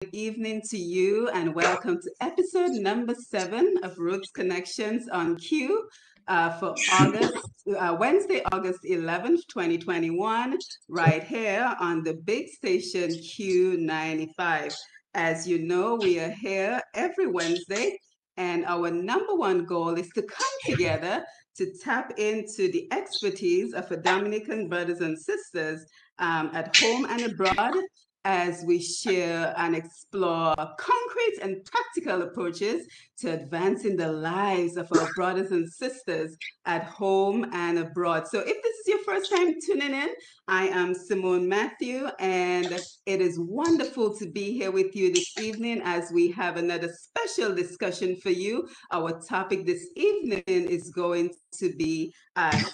Good evening to you, and welcome to episode number 7 of Roots Connections on Q for Wednesday, August 11th, 2021, right here on the big station Q95. As you know, we are here every Wednesday, and our number one goal is to come together to tap into the expertise of our Dominican brothers and sisters at home and abroad as we share and explore concrete and practical approaches to advancing the lives of our brothers and sisters at home and abroad. So if this is your first time tuning in, I am Simone Mathieu, and it is wonderful to be here with you this evening as we have another special discussion for you. Our topic this evening is going to be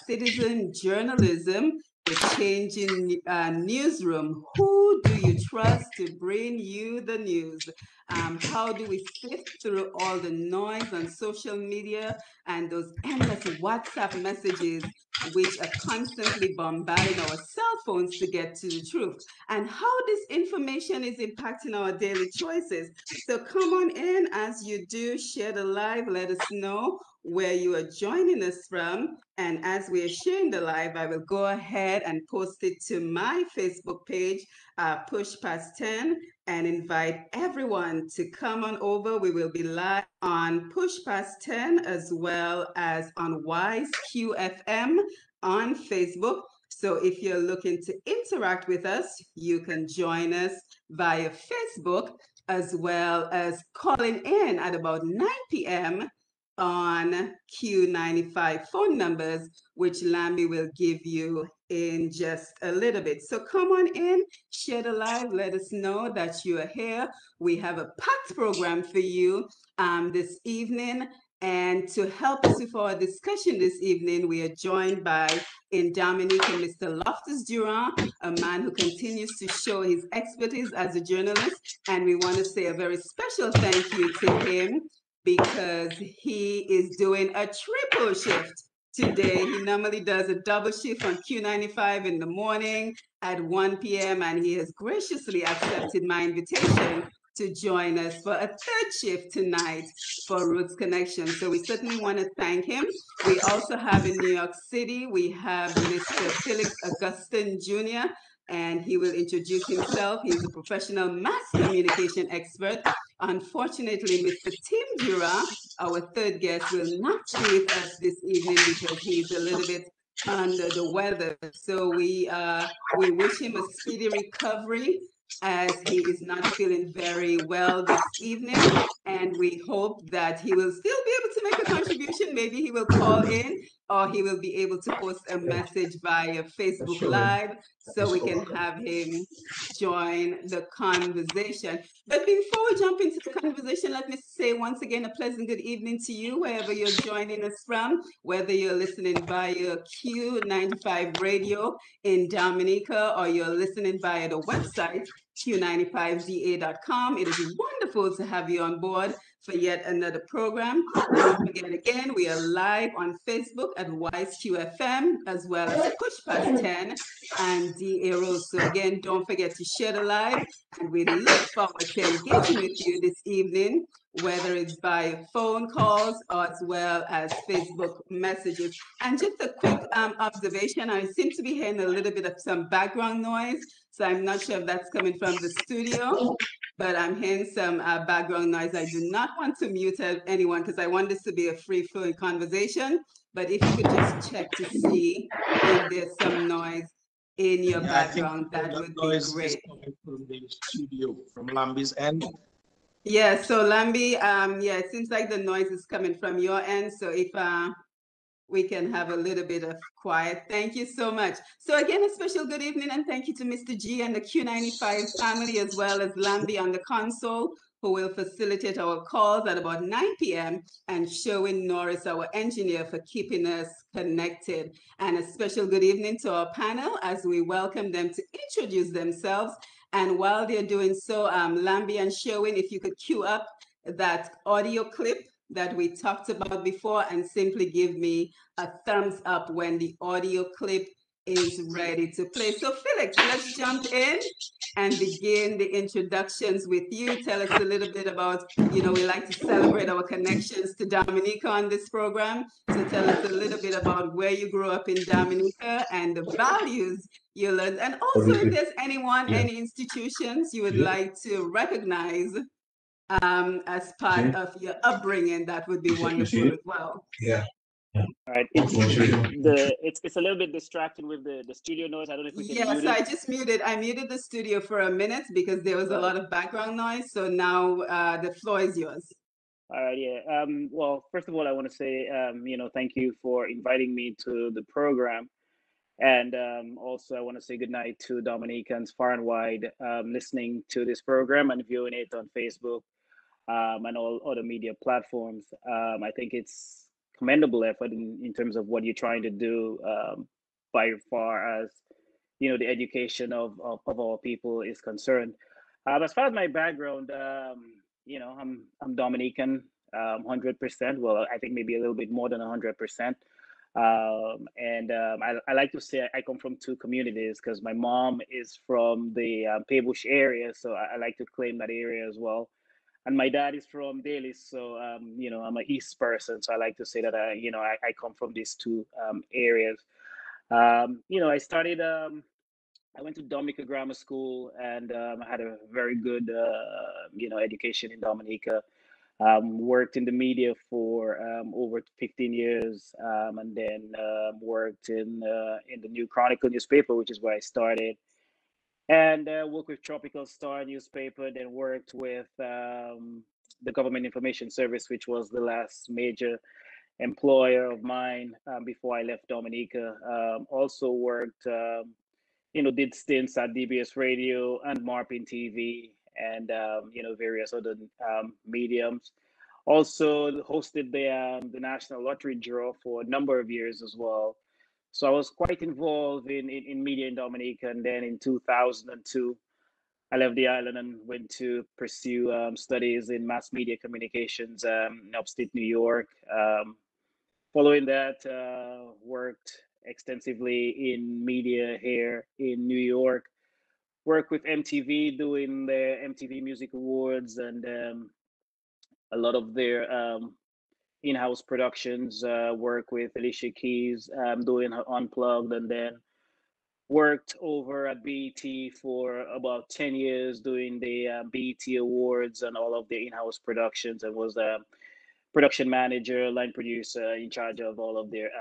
citizen journalism, the changing newsroom. Who do you trust to bring you the news? How do we sift through all the noise on social media and those endless WhatsApp messages which are constantly bombarding our cell phones to get to the truth? And how this information is impacting our daily choices. So come on in. As you do, share the live, let us know where you are joining us from. And as we are sharing the live, I will go ahead and post it to my Facebook page, Push Past 10, and invite everyone to come on over. We will be live on Push Past 10 as well as on Wise QFM on Facebook. So if you're looking to interact with us, you can join us via Facebook as well as calling in at about 9 p.m. on Q95 phone numbers, which Lambi will give you in just a little bit. So come on in, share the live, let us know that you are here. We have a packed program for you this evening. And to help us with our discussion this evening, we are joined by in Dominique and Mr. Loftus Durand, a man who continues to show his expertise as a journalist. And we want to say a very special thank you to him because he is doing a triple shift today. He normally does a double shift on Q95 in the morning at 1 p.m. and he has graciously accepted my invitation to join us for a third shift tonight for Roots Connection. So we certainly want to thank him. We also have in New York City, we have Mr. Felix Augustine Jr., and he will introduce himself. He's a professional mass communication expert. Unfortunately, Mr. Tim Durand, our third guest, will not be with us this evening because he's a little bit under the weather. So we wish him a speedy recovery as he is not feeling very well this evening. And we hope that he will still be able to make a contribution. Maybe he will call in or he will be able to post a message via Facebook Live so we can have him join the conversation. But before we jump into the conversation, let me say once again a pleasant good evening to you, wherever you're joining us from, whether you're listening via Q95 Radio in Dominica or you're listening via the website q95da.com. It is wonderful to have you on board for yet another program. Don't forget again, we are live on Facebook at WiseQFM as well as Push Past 10 and DA Rose. So again, don't forget to share the live, and we look forward to engaging with you this evening, whether it's by phone calls or as well as Facebook messages. And just a quick observation, I seem to be hearing a little bit of some background noise. So I'm not sure if that's coming from the studio, but I'm hearing some background noise. I do not want to mute anyone because I want this to be a free-flowing conversation. But if you could just check to see if there's some noise in your background, that would be great. Is coming from the studio, from Lambi's end. Yeah, so Lambi, yeah, it seems like the noise is coming from your end. So if we can have a little bit of quiet. Thank you so much. So again, a special good evening and thank you to Mr. G and the Q95 family as well as Lambi on the console who will facilitate our calls at about 9 p.m. and Sherwin Norris, our engineer, for keeping us connected. And a special good evening to our panel as we welcome them to introduce themselves. And while they're doing so, Lambi and Sherwin, if you could cue up that audio clip that we talked about before and simply give me a thumbs up when the audio clip is ready to play. So Felix, let's jump in and begin the introductions with you. Tell us a little bit about, we like to celebrate our connections to Dominica on this program. So tell us a little bit about where you grew up in Dominica and the values you learned. And also if there's anyone, any institutions you would like to recognize as part of your upbringing, that would be wonderful as well. All right, it's a little bit distracting with the studio noise. I don't know if we can mute it. I just I muted the studio for a minute because there was a lot of background noise. So now the floor is yours. All right, yeah. Well, first of all, I want to say, thank you for inviting me to the program. And also, I want to say good night to Dominicans far and wide listening to this program and viewing it on Facebook and all other media platforms. I think it's commendable effort in terms of what you're trying to do by far as, the education of our people is concerned. As far as my background, I'm Dominican, 100%. Well, I think maybe a little bit more than 100%. I like to say I come from two communities because my mom is from the Paybush area, so I like to claim that area as well. And my dad is from Daly, so I'm an East person, so I like to say that I come from these two areas. I started. I went to Dominica Grammar School, and I had a very good education in Dominica. Worked in the media for over 15 years, and then worked in the New Chronicle newspaper, which is where I started, and worked with Tropical Star newspaper. Then worked with the Government Information Service, which was the last major employer of mine before I left Dominica. Also worked, did stints at DBS Radio and Marpin TV, and various other mediums. Also hosted the National Lottery Draw for a number of years as well. So I was quite involved in media in Dominica. And then in 2002, I left the island and went to pursue studies in mass media communications in upstate New York. Following that, worked extensively in media here in New York. Worked with MTV doing the MTV Music Awards and a lot of their in-house productions. Work with Alicia Keys doing her Unplugged, and then worked over at BET for about 10 years doing the BET Awards and all of the in-house productions, and was a production manager, line producer, in charge of all of their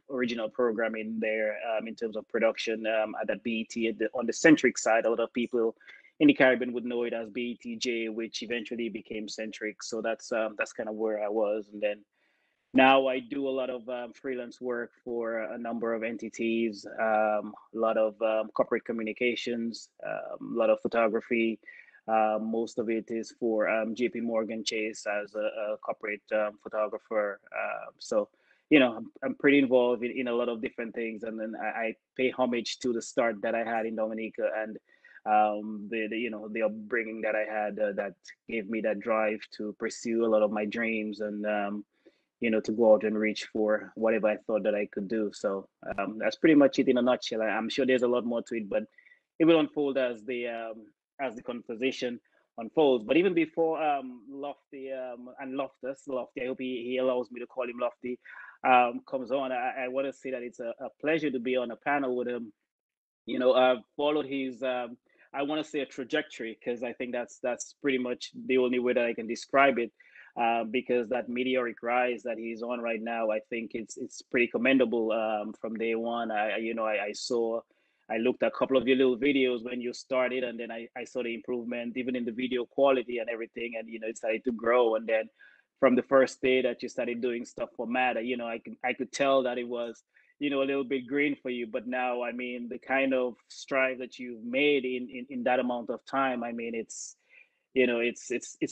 original programming there in terms of production at that BET. On the Centric side, a lot of people in the Caribbean would know it as BETJ, which eventually became Centric. So that's kind of where I was. And then now I do a lot of freelance work for a number of entities, a lot of corporate communications, a lot of photography. Most of it is for JP Morgan Chase as a corporate photographer. So, I'm pretty involved in a lot of different things. And then I pay homage to the start that I had in Dominica and the upbringing that I had that gave me that drive to pursue a lot of my dreams and to go out and reach for whatever I thought that I could do. So that's pretty much it in a nutshell. I'm sure there's a lot more to it, but it will unfold as the conversation unfolds. But even before Lofty and Loftus, I hope he allows me to call him Lofty, comes on, I want to say that it's a pleasure to be on a panel with him. I've followed his I want to say a trajectory, because I think that's pretty much the only way that I can describe it. Because that meteoric rise that he's on right now, I think it's pretty commendable from day one. I looked at a couple of your little videos when you started, and then I saw the improvement even in the video quality and everything, and it started to grow. And then from the first day that you started doing stuff for Mad, I could tell that it was a little bit green for you. But now, I mean, the kind of strive that you've made in that amount of time, I mean, it's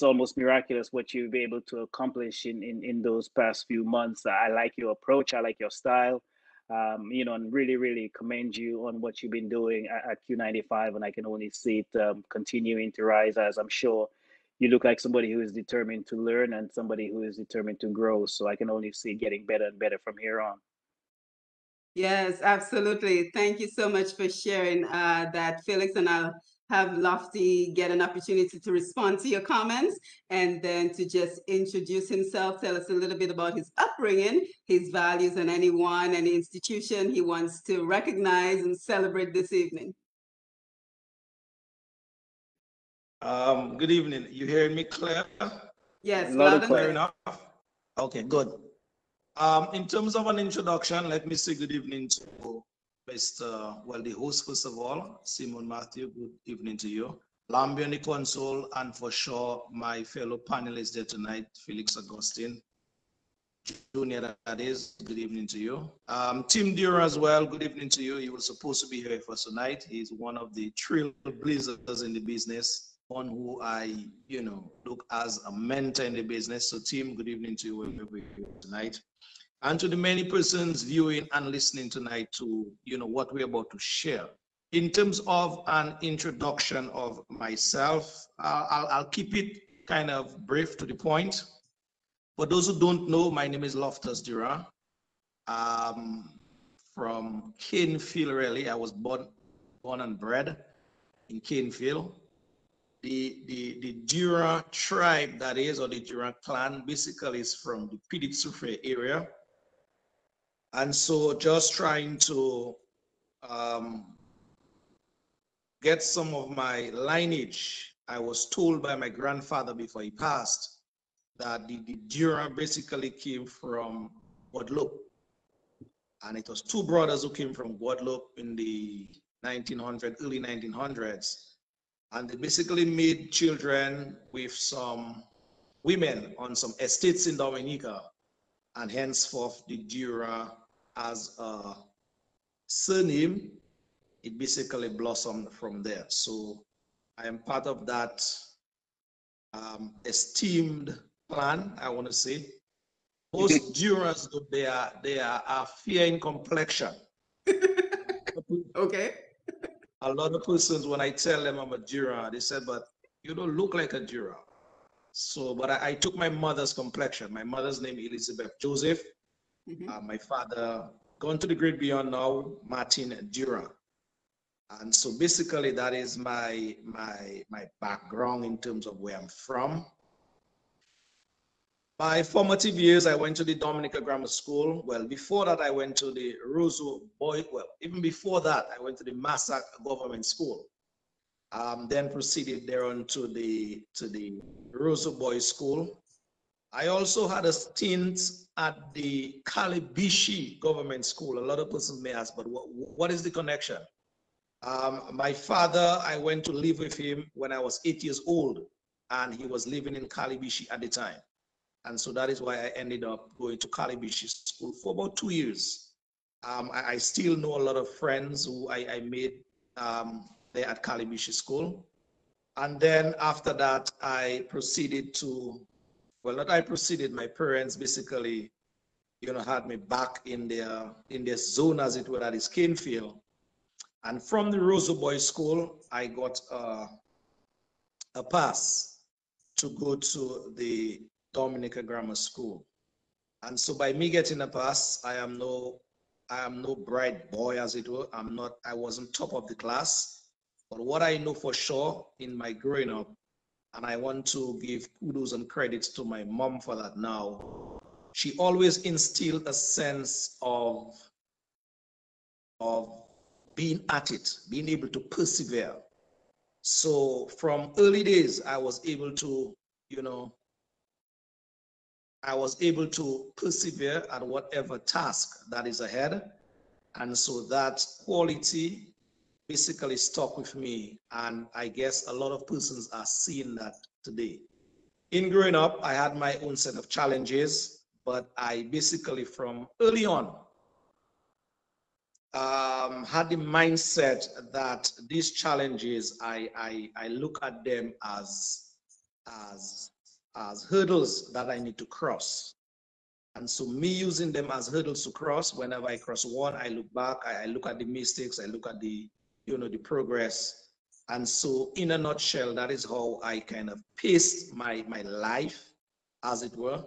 almost miraculous what you've been able to accomplish in those past few months. I like your approach. I like your style. And really, really commend you on what you've been doing at Q95. And I can only see it continuing to rise, as I'm sure you look like somebody who is determined to learn and somebody who is determined to grow. So I can only see it getting better and better from here on. Yes, absolutely. Thank you so much for sharing that, Felix. And I'll have Lofty get an opportunity to respond to your comments and then to just introduce himself, tell us a little bit about his upbringing, his values, and anyone, any institution he wants to recognize and celebrate this evening. Good evening. You hearing me clear? Yes, Loud and loud and Clear clear. clear. enough? Okay, good. In terms of an introduction, let me say good evening to the host, first of all, Simone, Mathieu, good evening to you. Lambi on the console, and for sure, my fellow panelists there tonight, Felix, Augustine, Junior, that is, good evening to you. Tim Durand as well, good evening to you. He was supposed to be here for us tonight. He's one of the trailblazers in the business, one who I, look as a mentor in the business. So Tim, good evening to you wherever you're tonight. And to the many persons viewing and listening tonight to, what we're about to share. In terms of an introduction of myself, I'll keep it kind of brief to the point. For those who don't know, my name is Loftus Durand. From Canefield, really. I was born and bred in Canefield. The Durand tribe, that is, or the Durand clan, basically is from the Piditsufre area. And so just trying to get some of my lineage, I was told by my grandfather before he passed that the Durand basically came from Guadeloupe. And it was two brothers who came from Guadeloupe in the early 1900s. And they basically made children with some women on some estates in Dominica. And henceforth, the Durand as a surname, it basically blossomed from there. So I am part of that esteemed clan, I want to say. Most Durands, they are fair in complexion. Okay. A lot of persons, when I tell them I'm a Durand, they said, but you don't look like a Durand. So, but I took my mother's complexion. My mother's name Elizabeth Joseph. My father, gone to the great beyond now, Martin Durand. And so basically that is my background in terms of where I'm from. My formative years, I went to the Dominica Grammar School. Well, before that, I went to the Roseau Boy. Well, even before that, I went to the Massac Government School. Then proceeded there on to the Roseau Boys School. I also had a stint at the Calibishi Government School. A lot of persons may ask, but what is the connection? My father, I went to live with him when I was 8 years old, and he was living in Calibishi at the time. And so that is why I ended up going to Calibishi School for about 2 years. I still know a lot of friends who I made there at Calibishi School. And then after that, I proceeded to, well, not I proceeded, my parents basically, had me back in their zone, as it were, that is Canefield. And from the Roseau Boys School, I got a pass to go to the Dominica Grammar School. And so by me getting a pass, I am no bright boy, as it were. I wasn't top of the class. But what I know for sure in my growing up, and I want to give kudos and credits to my mom for that now, she always instilled a sense of being at it, being able to persevere. So from early days, I was able to persevere at whatever task that is ahead. And so that quality basically stuck with me. And I guess a lot of persons are seeing that today. In growing up, I had my own set of challenges, but I basically from early on had the mindset that these challenges, I look at them as hurdles that I need to cross. And so me using them as hurdles to cross, whenever I cross one, I look back, I look at the mistakes, I look at the progress. And so in a nutshell, that is how I kind of paced my life, as it were.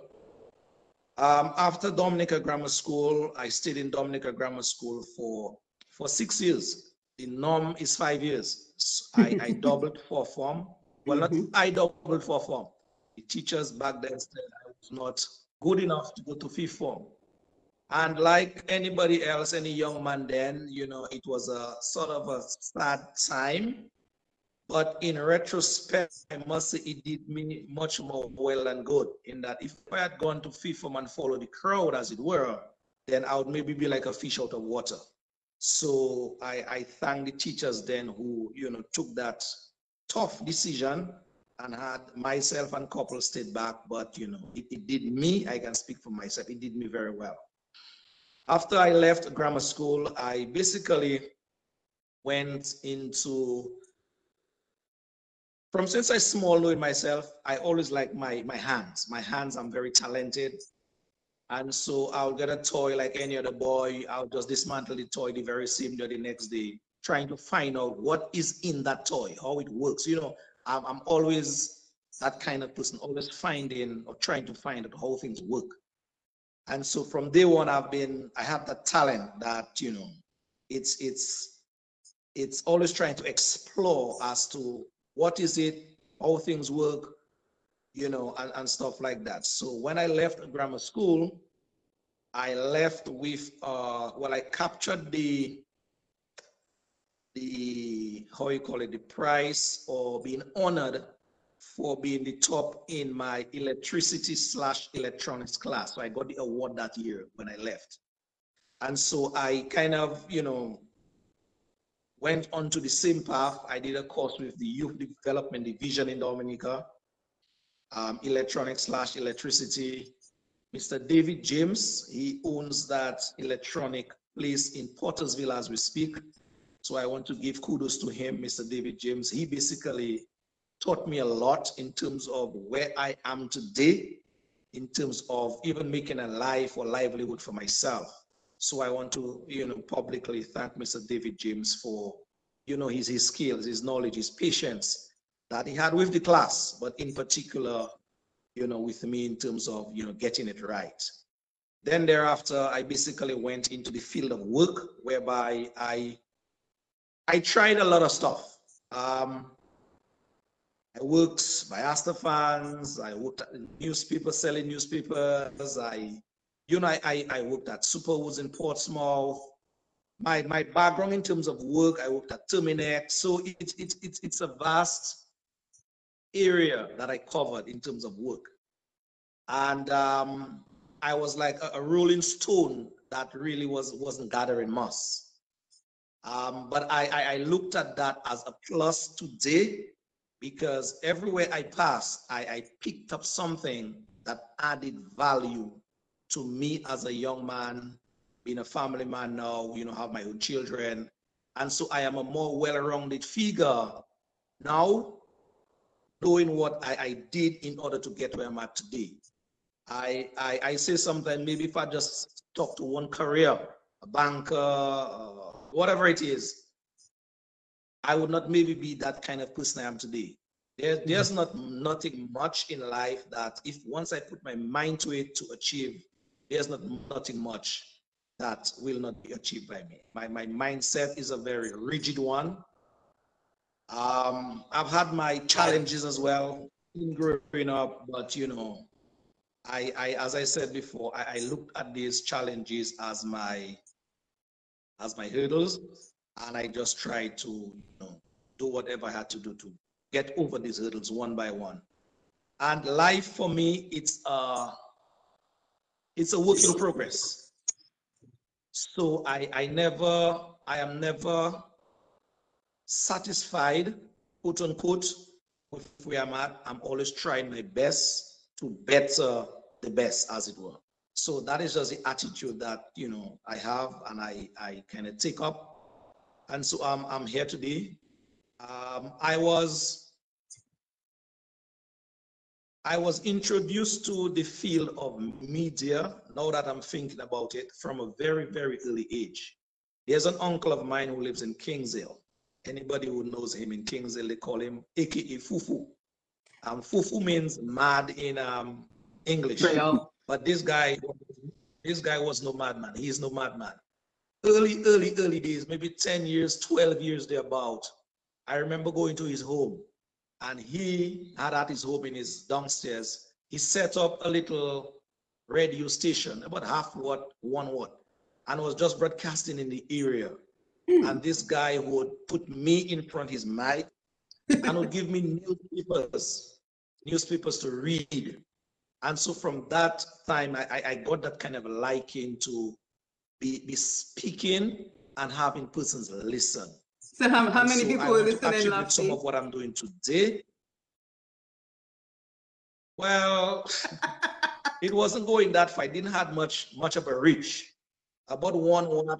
After Dominica Grammar School, I stayed in Dominica Grammar School for 6 years. The norm is 5 years. So I doubled for form. Well, not I doubled for form. The teachers back then said I was not good enough to go to fifth form. And like anybody else, any young man then, you know, it was a sort of a sad time. But in retrospect, I must say it did me much more well than good, in that if I had gone to fifth form and followed the crowd, as it were, then I would maybe be like a fish out of water. So I thank the teachers then who, you know, took that tough decision and had myself and couple stayed back. But, you know, it did me, I can speak for myself, it did me very well. After I left grammar school, I basically went into, from since I small knowing myself, I always like my hands. My hands, I'm very talented. And so I'll get a toy like any other boy. I'll just dismantle the toy the very same day, the next day, trying to find out what is in that toy, how it works. You know, I'm always that kind of person, always finding or trying to find out how things work. And so from day one, I have that talent that, you know, it's always trying to explore as to what is it, how things work, you know, and stuff like that. So when I left grammar school, I left with, well, I captured the, how you call it, the prize, or being honored for being the top in my electricity/electronics class. So I got the award that year when I left. And so I kind of, you know, went on to the same path. I did a course with the Youth Development Division in Dominica, electronics/electricity. Mr. David James, he owns that electronic place in Pottersville as we speak. So I want to give kudos to him, Mr. David James. He basically taught me a lot in terms of where I am today, in terms of even making a life or livelihood for myself. So I want to, you know, publicly thank Mr. David James for, you know, his skills, his knowledge, his patience that he had with the class, but in particular, you know, with me in terms of, you know, getting it right. Then thereafter, I basically went into the field of work, whereby I tried a lot of stuff. I worked by Astafans, I worked at newspapers, selling newspapers. I worked at Superwoods in Portsmouth. My background in terms of work, I worked at Terminex. So it's a vast area that I covered in terms of work. And I was like a rolling stone that really wasn't gathering moss. But I looked at that as a plus today, because everywhere I passed, I picked up something that added value to me as a young man, being a family man now, you know, have my own children. And so I am a more well-rounded figure now, knowing what I did in order to get where I'm at today. I say sometimes, maybe if I just talk to one career, a banker, whatever it is, I would not maybe be that kind of person I am today. There's nothing much in life that if once I put my mind to it to achieve, there's nothing much that will not be achieved by me. My mindset is a very rigid one. I've had my challenges as well in growing up, but you know, as I said before, I looked at these challenges as my hurdles, and I just tried to, you know, do whatever I had to do to get over these hurdles one by one. And life for me, it's a work in progress. So I am never satisfied, quote unquote, with where I'm at. I'm always trying my best to better the best, as it were. So that is just the attitude that, you know, I have, and I kind of take up. And so I'm here today. I was introduced to the field of media, now that I'm thinking about it, from a very, very early age. There's an uncle of mine who lives in Kingsale. Anybody who knows him in Kingsale, they call him AKA Fufu. Fufu means mad in English. Creole. But this guy was no madman. He is no madman. Early days, maybe 10 years, 12 years thereabout. I remember going to his home, and he had at his home in his downstairs, he set up a little radio station, about half watt, 1 watt, and was just broadcasting in the area. And this guy would put me in front of his mic and would give me newspapers to read. And so from that time, I got that kind of liking to be speaking and having persons listen. So how many people were listening, Lofty? Some of what I'm doing today. Well, it wasn't going that far. It didn't have much of a reach. About one was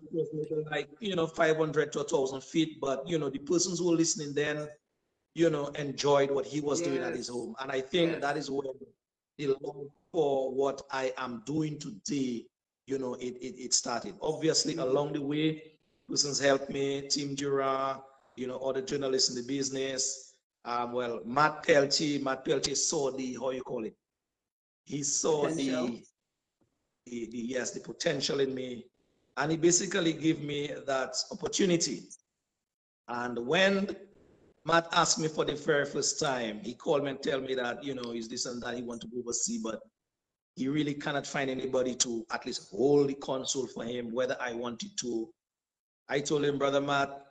like 500 to 1,000 feet. But the persons who were listening then, enjoyed what he was doing at his home. And I think that is when the love for what I am doing today, it started. Obviously, along the way, persons helped me, Team Durand, other journalists in the business. Well, Matt Peltier saw he saw the potential in me, and he basically gave me that opportunity. And when Matt asked me for the very first time, he called me and tell me that, is this and that, he want to go overseas, but he really cannot find anybody to at least hold the console for him, whether I wanted to. I told him, Brother Matt,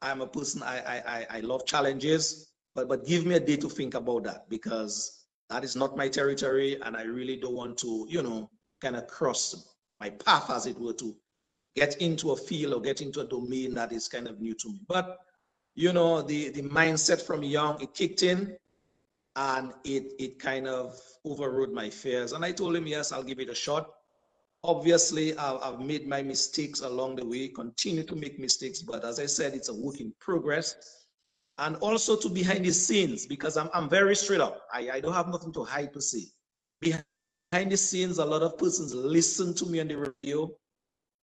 I'm a person, I love challenges, but give me a day to think about that, because that is not my territory, and I really don't want to, kind of cross my path, as it were, to get into a field or get into a domain that is kind of new to me. But, the mindset from young, it kicked in, and it kind of overrode my fears. And I told him, yes, I'll give it a shot. Obviously, I've made my mistakes along the way, continue to make mistakes, but as I said, it's a work in progress. And also to behind the scenes, because I'm very straight up. I don't have nothing to hide per se. Behind the scenes, a lot of persons listen to me on the radio,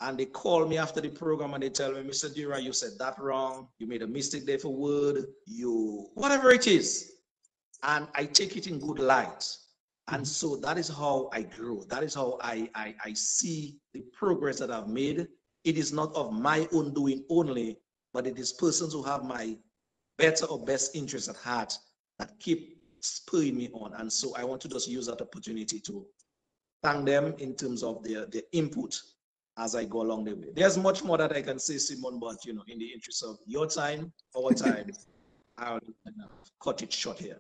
and they call me after the program and they tell me, Mr. Durand, you said that wrong. You made a mistake there for word, whatever it is. And I take it in good light. And so that is how I grow. That is how I see the progress that I've made. It is not of my own doing only, but it is persons who have my better or best interest at heart that keep spurring me on. And so I want to just use that opportunity to thank them in terms of their input as I go along the way. There's much more that I can say, Simone, but in the interest of your time, our time, I'll cut it short here.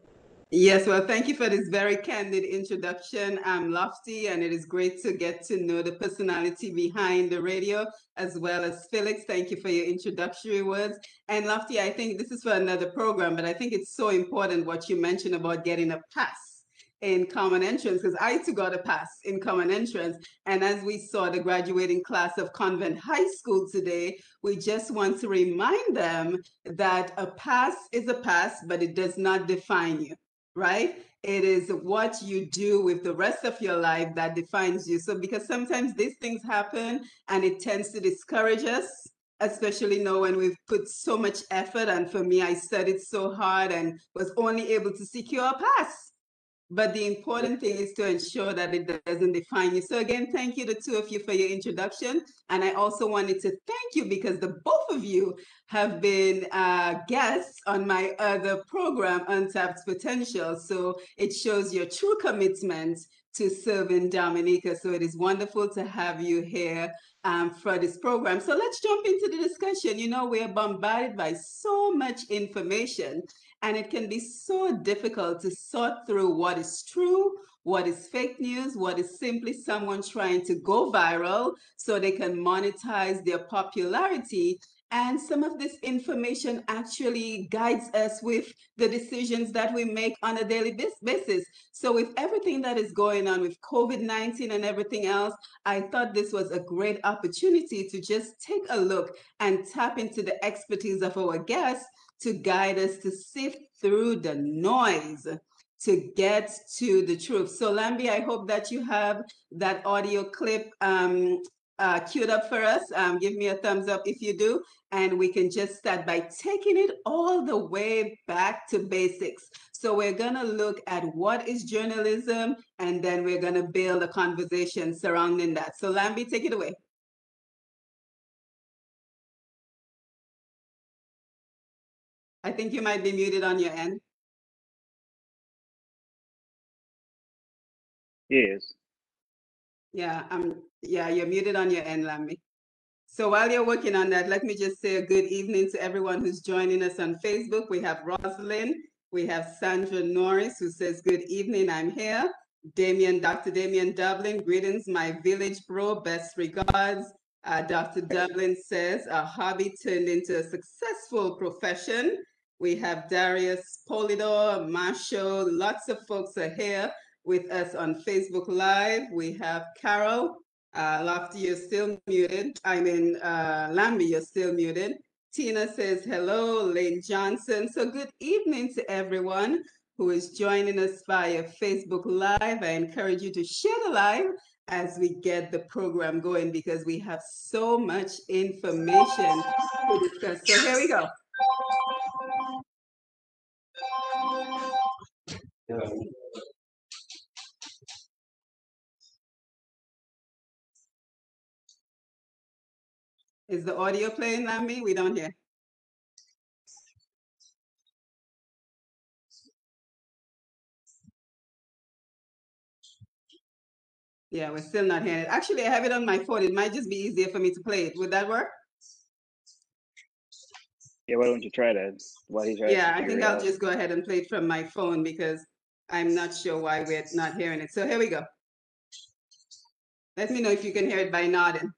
Yes, well, thank you for this very candid introduction. I'm Lofty, and it is great to get to know the personality behind the radio, as well as Felix. Thank you for your introductory words. And Lofty, I think this is for another program, but I think it's so important what you mentioned about getting a pass in common entrance, because I too got a pass in common entrance. And as we saw the graduating class of Convent High School today, we just want to remind them that a pass is a pass, but it does not define you. Right? It is what you do with the rest of your life that defines you. So because sometimes these things happen and it tends to discourage us, especially now when we've put so much effort. And for me, I studied so hard and was only able to secure a pass. But the important thing is to ensure that it doesn't define you. So again, thank you, the two of you, for your introduction. And I also wanted to thank you because the both of you have been guests on my other program, Untapped Potential. So it shows your true commitment to serving Dominica. So it is wonderful to have you here for this program. So let's jump into the discussion. We're bombarded by so much information, and it can be so difficult to sort through what is true, what is fake news, what is simply someone trying to go viral so they can monetize their popularity. And some of this information actually guides us with the decisions that we make on a daily basis. So with everything that is going on with COVID-19 and everything else, I thought this was a great opportunity to just take a look and tap into the expertise of our guests to guide us to sift through the noise to get to the truth. So Lambi, I hope that you have that audio clip queued up for us? Give me a thumbs up if you do. And we can just start by taking it all the way back to basics. So we're going to look at what is journalism, and then we're going to build a conversation surrounding that. So Lambi, take it away. I think you might be muted on your end. Yes. Yeah, you're muted on your end, Lambi. So while you're working on that, let me just say a good evening to everyone who's joining us on Facebook. We have Rosalind, we have Sandra Norris, who says, good evening, I'm here. Dr. Damien Dublin, greetings, my village bro, best regards. Dr. Dublin says, a hobby turned into a successful profession. We have Darius Polidor, Marshall, lots of folks are here with us on Facebook Live. We have Carol. Lofty, you're still muted. Lambi, you're still muted. Tina says hello. Lane Johnson. So good evening to everyone who is joining us via Facebook Live. I encourage you to share the live as we get the program going, because we have so much information to discuss. So here we go. Is the audio playing, Lambi? We don't hear. Yeah, we're still not hearing it. Actually, I have it on my phone. It might just be easier for me to play it. Would that work? Yeah, why don't you try that? Yeah, I think I'll just go ahead and play it from my phone, because I'm not sure why we're not hearing it. So here we go. Let me know if you can hear it by nodding.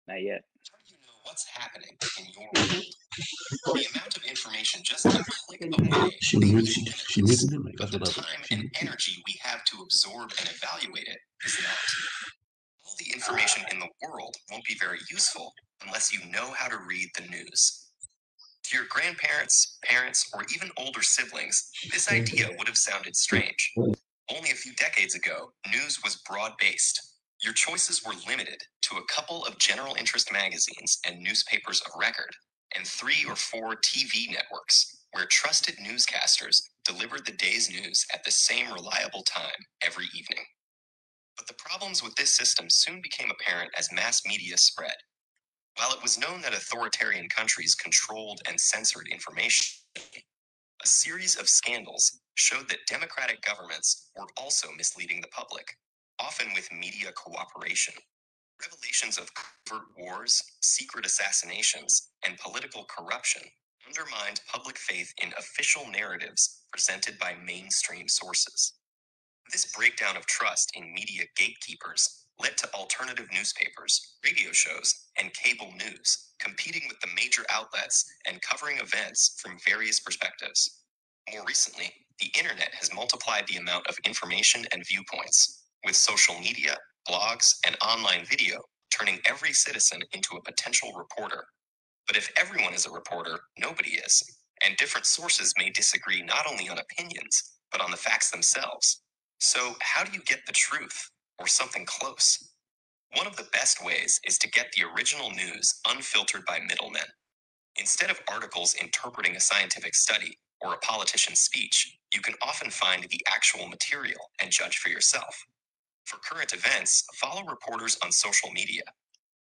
Not yet. How do you know what's happening in your world? The amount of information just a click away. The time and energy we have to absorb and evaluate it is not. All the information in the world won't be very useful unless you know how to read the news. To your grandparents, parents, or even older siblings, this idea would have sounded strange. Only a few decades ago, news was broad-based. Your choices were limited to a couple of general interest magazines and newspapers of record, and 3 or 4 TV networks, where trusted newscasters delivered the day's news at the same reliable time every evening. But the problems with this system soon became apparent as mass media spread. While it was known that authoritarian countries controlled and censored information, a series of scandals showed that democratic governments were also misleading the public, often with media cooperation. Revelations of covert wars, secret assassinations, and political corruption undermined public faith in official narratives presented by mainstream sources. This breakdown of trust in media gatekeepers led to alternative newspapers, radio shows, and cable news competing with the major outlets and covering events from various perspectives. More recently, the internet has multiplied the amount of information and viewpoints, with social media, blogs, and online video turning every citizen into a potential reporter. But if everyone is a reporter, nobody is, and different sources may disagree not only on opinions, but on the facts themselves. So how do you get the truth, or something close? One of the best ways is to get the original news unfiltered by middlemen. Instead of articles interpreting a scientific study or a politician's speech, you can often find the actual material and judge for yourself. For current events, follow reporters on social media.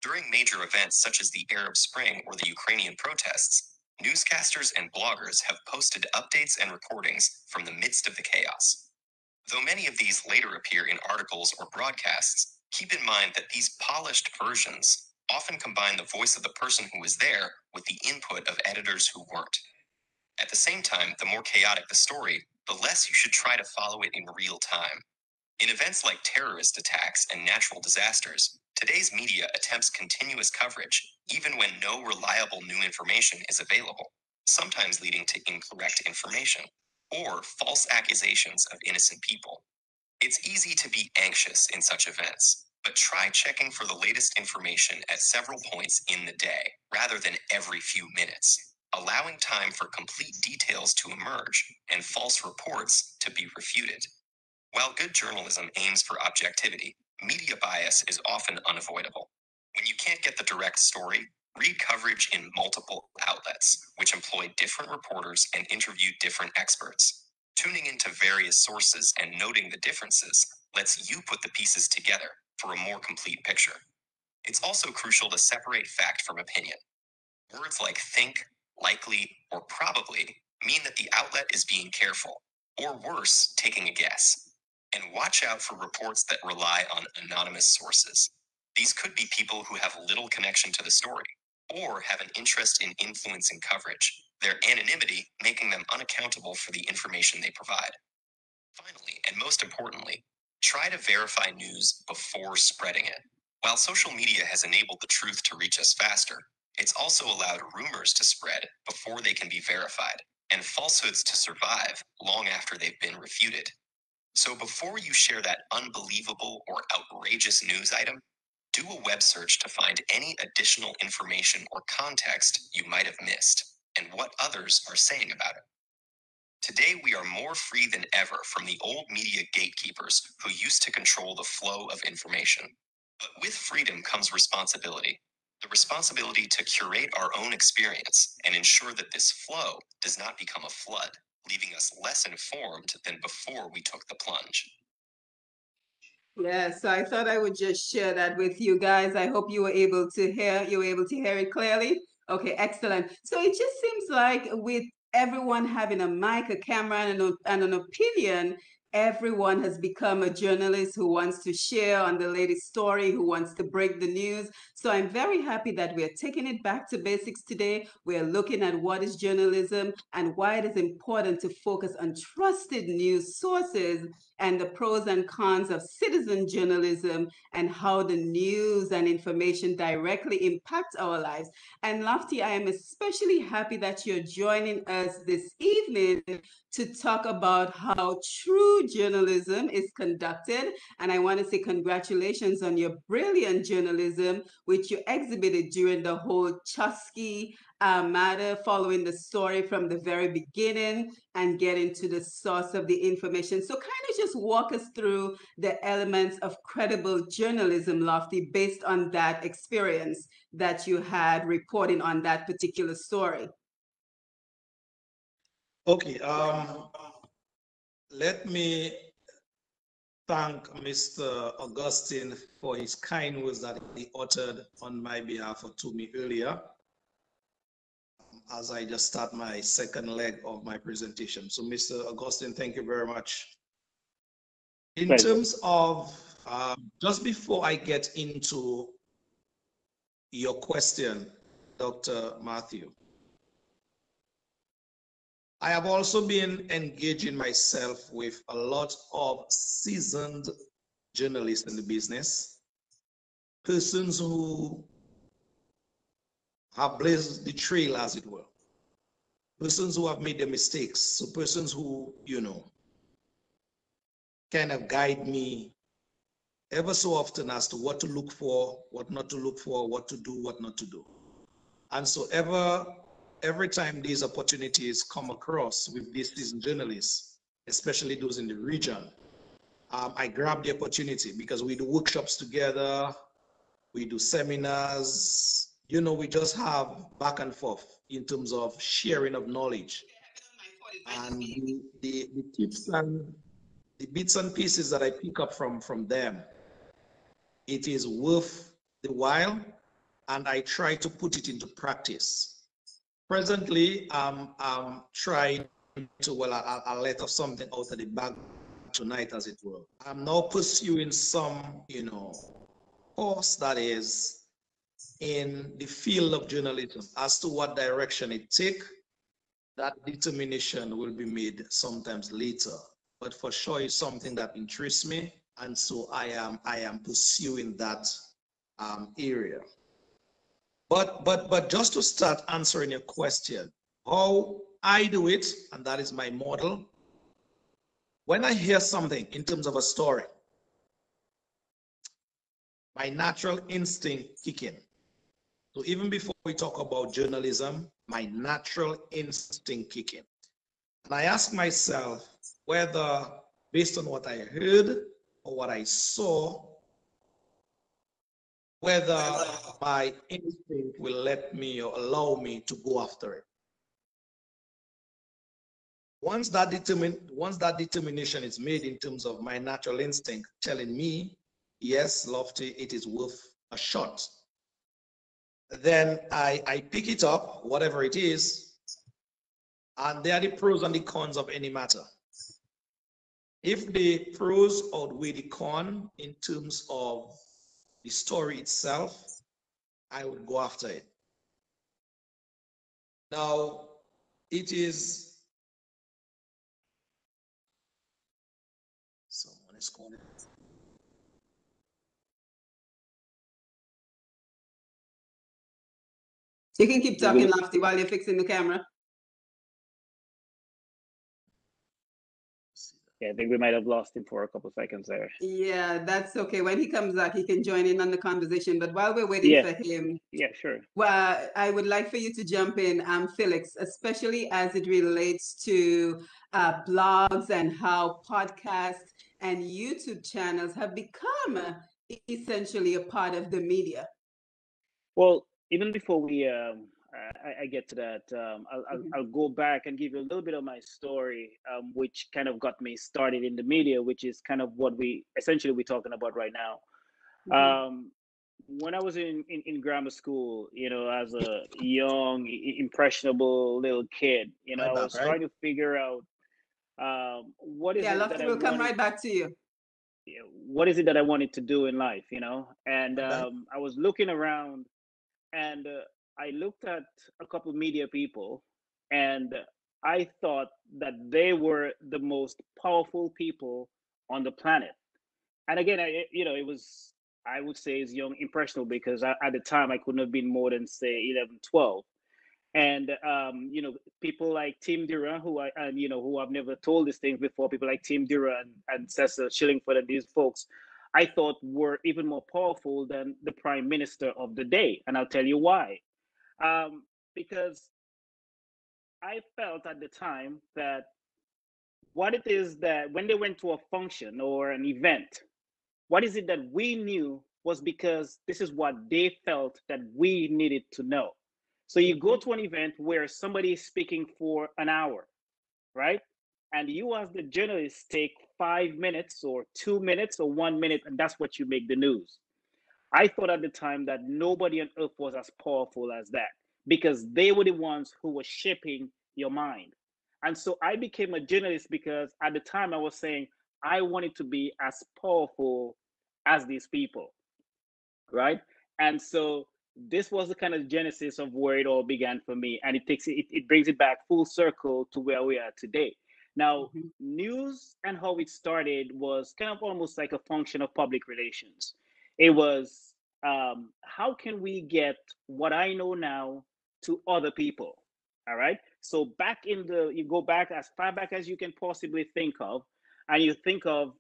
During major events such as the Arab Spring or the Ukrainian protests, newscasters and bloggers have posted updates and recordings from the midst of the chaos. Though many of these later appear in articles or broadcasts, keep in mind that these polished versions often combine the voice of the person who was there with the input of editors who weren't. At the same time, the more chaotic the story, the less you should try to follow it in real time. In events like terrorist attacks and natural disasters, today's media attempts continuous coverage, even when no reliable new information is available, sometimes leading to incorrect information or false accusations of innocent people. It's easy to be anxious in such events, but try checking for the latest information at several points in the day, rather than every few minutes, allowing time for complete details to emerge and false reports to be refuted. While good journalism aims for objectivity, media bias is often unavoidable. When you can't get the direct story, read coverage in multiple outlets, which employ different reporters and interview different experts. Tuning into various sources and noting the differences lets you put the pieces together for a more complete picture. It's also crucial to separate fact from opinion. Words like think, likely, or probably mean that the outlet is being careful, or worse, taking a guess. And watch out for reports that rely on anonymous sources. These could be people who have little connection to the story, or have an interest in influencing coverage, their anonymity making them unaccountable for the information they provide. Finally, and most importantly, try to verify news before spreading it. While social media has enabled the truth to reach us faster, it's also allowed rumors to spread before they can be verified, and falsehoods to survive long after they've been refuted. So before you share that unbelievable or outrageous news item, do a web search to find any additional information or context you might have missed, and what others are saying about it. Today, we are more free than ever from the old media gatekeepers who used to control the flow of information. But with freedom comes responsibility. The responsibility to curate our own experience and ensure that this flow does not become a flood, leaving us less informed than before we took the plunge. Yeah, so I thought I would just share that with you guys. I hope you were able to hear it clearly. Okay, excellent. So it just seems like with everyone having a mic, a camera, and an opinion, everyone has become a journalist who wants to share on the latest story, who wants to break the news. So I'm very happy that we're taking it back to basics today. We're looking at what is journalism and why it is important to focus on trusted news sources and the pros and cons of citizen journalism and how the news and information directly impact our lives. And Lofty, I am especially happy that you're joining us this evening to talk about how true journalism is conducted. And I want to say congratulations on your brilliant journalism, which you exhibited during the whole Chusky matter, following the story from the very beginning and getting to the source of the information. So kind of just walk us through the elements of credible journalism, Lofty, based on that experience that you had reporting on that particular story. Okay, let me thank Mr. Augustine for his kind words that he uttered on my behalf or to me earlier, as I just start my second leg of my presentation. So Mr. Augustine, thank you very much. In terms of, just before I get into your question, Dr. Mathieu, I have also been engaging myself with a lot of seasoned journalists in the business, persons who have blazed the trail, as it were, persons who have made their mistakes, so persons who, you know, kind of guide me ever so often as to what to look for, what not to look for, what to do, what not to do. And so every time these opportunities come across with these seasoned journalists, especially those in the region, I grab the opportunity because we do workshops together, we do seminars, you know, we just have back and forth in terms of sharing of knowledge. And the tips and the bits and pieces that I pick up from them, it is worth the while, and I try to put it into practice. Presently, I'm trying to, well, I'll let off something out of the bag tonight, as it were. I'm now pursuing some, you know, course that is in the field of journalism. As to what direction it take, that determination will be made sometimes later. But for sure, it's something that interests me, and so I am pursuing that area. But just to start answering your question, how I do it, and that is my model. When I hear something in terms of a story, my natural instinct kick in. So even before we talk about journalism, my natural instinct kick in. And I ask myself whether based on what I heard or what I saw, whether my instinct will let me or allow me to go after it. Once that determination is made in terms of my natural instinct telling me, yes, Lofty, it is worth a shot, then I pick it up, whatever it is, and there are the pros and the cons of any matter. If the pros outweigh the con in terms of the story itself, I would go after it. Now, it is, someone is calling. You can keep talking, Lofty, while you're fixing the camera. Yeah, I think we might have lost him for a couple seconds there. Yeah, that's okay. When he comes back, he can join in on the conversation. But while we're waiting for him, yeah, sure. Well, I would like for you to jump in, Felix, especially as it relates to blogs and how podcasts and YouTube channels have become essentially a part of the media. Well, even before we I get to that, I'll go back and give you a little bit of my story, which kind of got me started in the media, which is kind of what we're talking about right now. When I was in grammar school, you know, as a young, impressionable little kid, you know, I was trying to figure out what is it that I will come right back to you. What is it that I wanted to do in life, you know? And I was looking around, and I looked at a couple of media people, and I thought that they were the most powerful people on the planet. And again, it was, I would say, is young, impressionable, because at the time I couldn't have been more than, say, 11, 12. And you know, people like Tim Durand, who I've never told these things before. People like Tim Durand and Cecil Shillingford and these folks, I thought were even more powerful than the prime minister of the day. And I'll tell you why. Because I felt at the time that what it is that when they went to a function or an event, what is it that we knew was because this is what they felt that we needed to know. So you go to an event where somebody is speaking for an hour, right? And you, as the journalist, take 5 minutes or 2 minutes or 1 minute, and that's what you make the news. I thought at the time that nobody on earth was as powerful as that, because they were the ones who were shaping your mind. And so I became a journalist because at the time I was saying I wanted to be as powerful as these people, right? And so this was the kind of genesis of where it all began for me, and it brings it back full circle to where we are today. Now, news and how it started was kind of almost like a function of public relations. It was how can we get what I know now to other people? All right. So you go back as far back as you can possibly think of, and you think of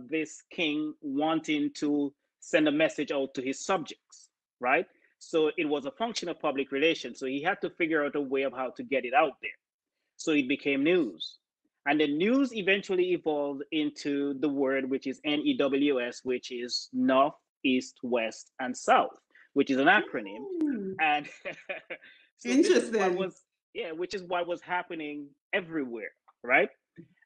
this king wanting to send a message out to his subjects, right? So it was a function of public relations. So he had to figure out a way of how to get it out there. So it became news. And the news eventually evolved into the word, which is NEWS, which is North, East, West, and South, which is an acronym. And so interesting. which is what was happening everywhere, right?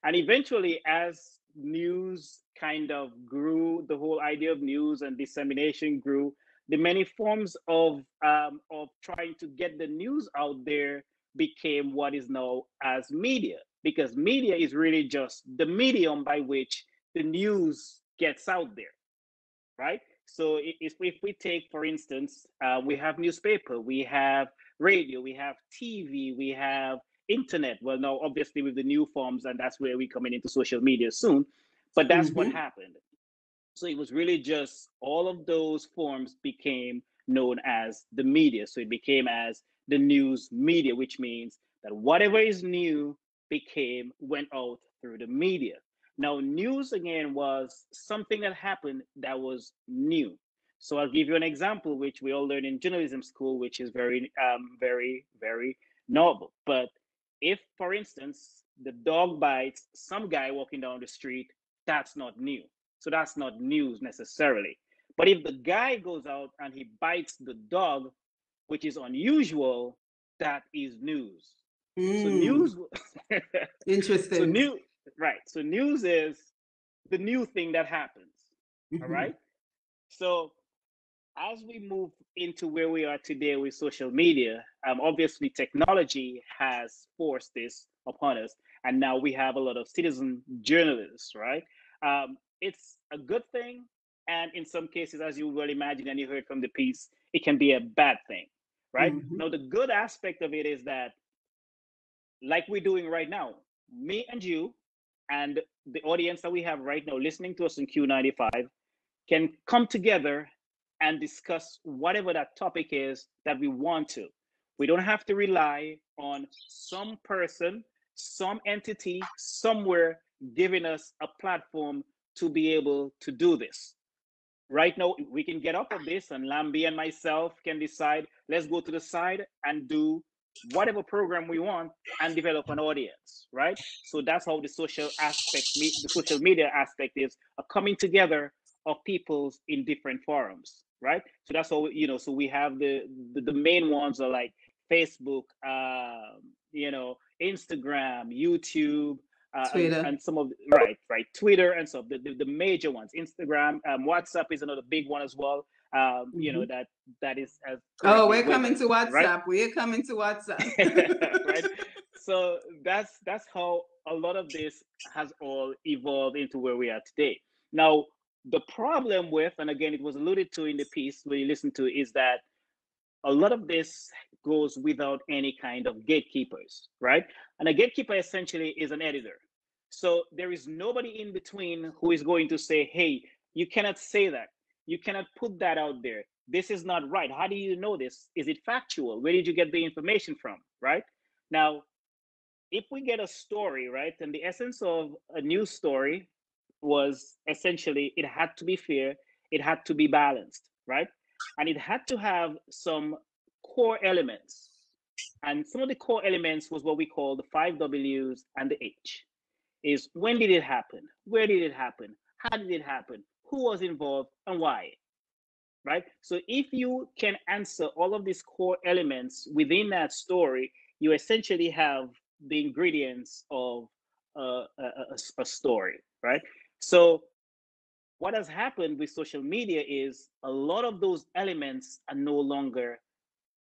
And eventually, as news kind of grew, the whole idea of news and dissemination grew, the many forms of trying to get the news out there became what is known as media, because media is really just the medium by which the news gets out there, right? So if we take, for instance, we have newspaper, we have radio, we have TV, we have internet. Well, now obviously with the new forms, and that's where we're coming into social media soon, but that's what happened. So it was really just all of those forms became known as the media. So it became as the news media, which means that whatever is new went out through the media. Now, news again was something that happened that was new. So I'll give you an example, which we all learn in journalism school, which is very, very, very novel. But if, for instance, the dog bites some guy walking down the street, that's not new. So that's not news necessarily. But if the guy goes out and he bites the dog, which is unusual, that is news. So news, interesting. So new, right? So news is the new thing that happens. All right. So as we move into where we are today with social media, obviously technology has forced this upon us, and now we have a lot of citizen journalists, right? It's a good thing, and in some cases, as you will imagine and you heard from the piece, it can be a bad thing, right? Now, the good aspect of it is that, like we're doing right now, me and you and the audience that we have right now listening to us in Q95 can come together and discuss whatever that topic is that we want to. We don't have to rely on some person, some entity, somewhere giving us a platform to be able to do this. Right now, we can get up of this, and Lambi and myself can decide, let's go to the side and do whatever program we want and develop an audience, right? So that's how the social aspect, the social media aspect is a coming together of peoples in different forums, right? So that's how, you know, so we have the main ones are like Facebook, you know, Instagram, YouTube, and some of right Twitter and stuff. The major ones, Instagram, WhatsApp is another big one as well. You know, that is as we're coming to WhatsApp, right? We're coming to WhatsApp. Right. So that's how a lot of this has all evolved into where we are today. Now, the problem with, and again, it was alluded to in the piece where you listen to, is that a lot of this goes without any kind of gatekeepers, right? And a gatekeeper essentially is an editor. So there is nobody in between who is going to say, hey, you cannot say that. You cannot put that out there. This is not right. How do you know this? Is it factual? Where did you get the information from, right? Now, if we get a story, right, and the essence of a news story was essentially it had to be fair, it had to be balanced, right? And it had to have some core elements. And some of the core elements was what we call the 5 W's and the H. Is when did it happen? Where did it happen? How did it happen? Who was involved and why? Right? So if you can answer all of these core elements within that story, you essentially have the ingredients of a story, right? So what has happened with social media is a lot of those elements are no longer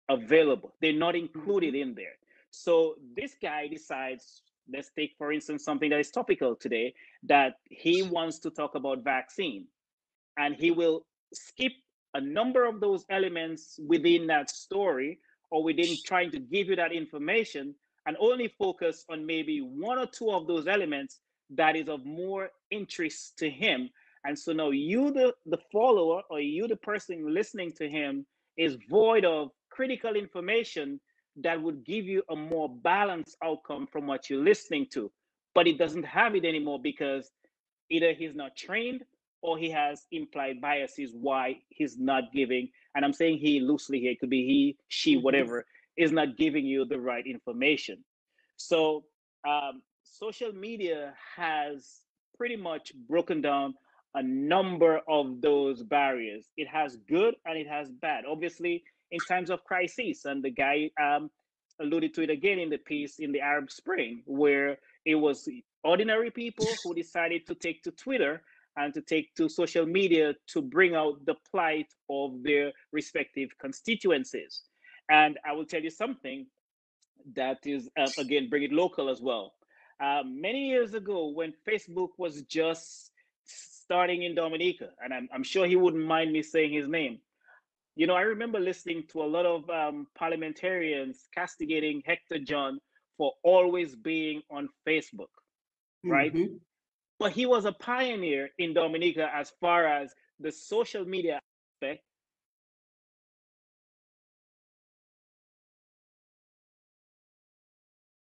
available. They're not included in there. So this guy decides, let's take, for instance, something that is topical today, that he wants to talk about vaccine. And he will skip a number of those elements within that story or within trying to give you that information and only focus on maybe one or two of those elements that is of more interest to him. And so now you, the follower, or you, the person listening to him, is void of critical information that would give you a more balanced outcome from what you're listening to. But it doesn't have it anymore because either he's not trained or he has implied biases why he's not giving, and I'm saying he loosely here, it could be he, she, whatever, is not giving you the right information. So social media has pretty much broken down a number of those barriers. It has good and it has bad. Obviously, in times of crisis, and the guy alluded to it again in the piece in the Arab Spring, where it was ordinary people who decided to take to Twitter and to take to social media to bring out the plight of their respective constituencies. And I will tell you something that is, again, bring it local as well. Many years ago, when Facebook was just starting in Dominica, and I'm sure he wouldn't mind me saying his name, you know, I remember listening to a lot of parliamentarians castigating Hector John for always being on Facebook, right? But he was a pioneer in Dominica as far as the social media aspect.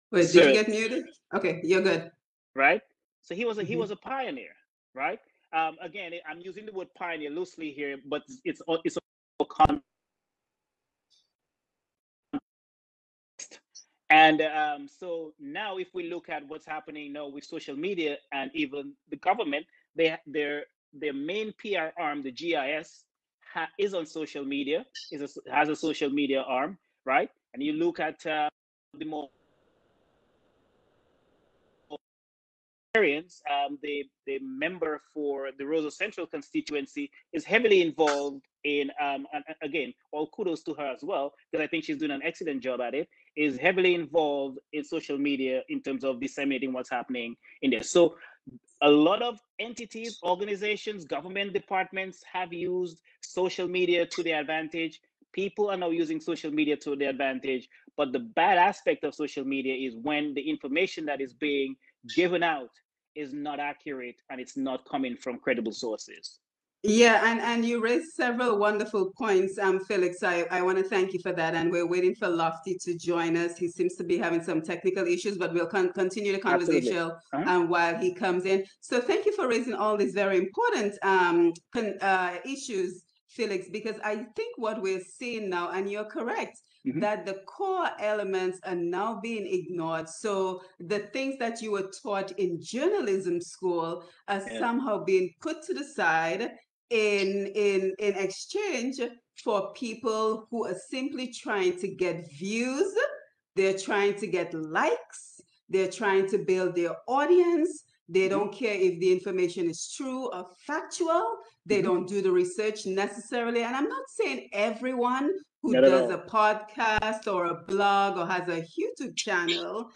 Wait, did you get muted? Okay, you're good. Right? So he was a pioneer, right? Again, I'm using the word pioneer loosely here, but it's context. And so now, if we look at what's happening now with social media and even the government, their main PR arm, the GIS, is on social media, has a social media arm, right? And you look at the more experience, the member for the Roseau Central constituency is heavily involved in, and again, all kudos to her as well, because I think she's doing an excellent job at it, is heavily involved in social media in terms of disseminating what's happening in there. So a lot of entities, organizations, government departments have used social media to their advantage. People are now using social media to their advantage. But the bad aspect of social media is when the information that is being given out is not accurate and it's not coming from credible sources. Yeah, and you raised several wonderful points, Felix. I want to thank you for that. And we're waiting for Lofty to join us. He seems to be having some technical issues, but we'll continue the conversation while he comes in. So thank you for raising all these very important issues, Felix, because I think what we're seeing now, and you're correct, that the core elements are now being ignored. So the things that you were taught in journalism school are somehow being put to the side in exchange for people who are simply trying to get views. They're trying to get likes. They're trying to build their audience. They don't care if the information is true or factual. They don't do the research necessarily. And I'm not saying everyone who does a podcast or a blog or has a YouTube channel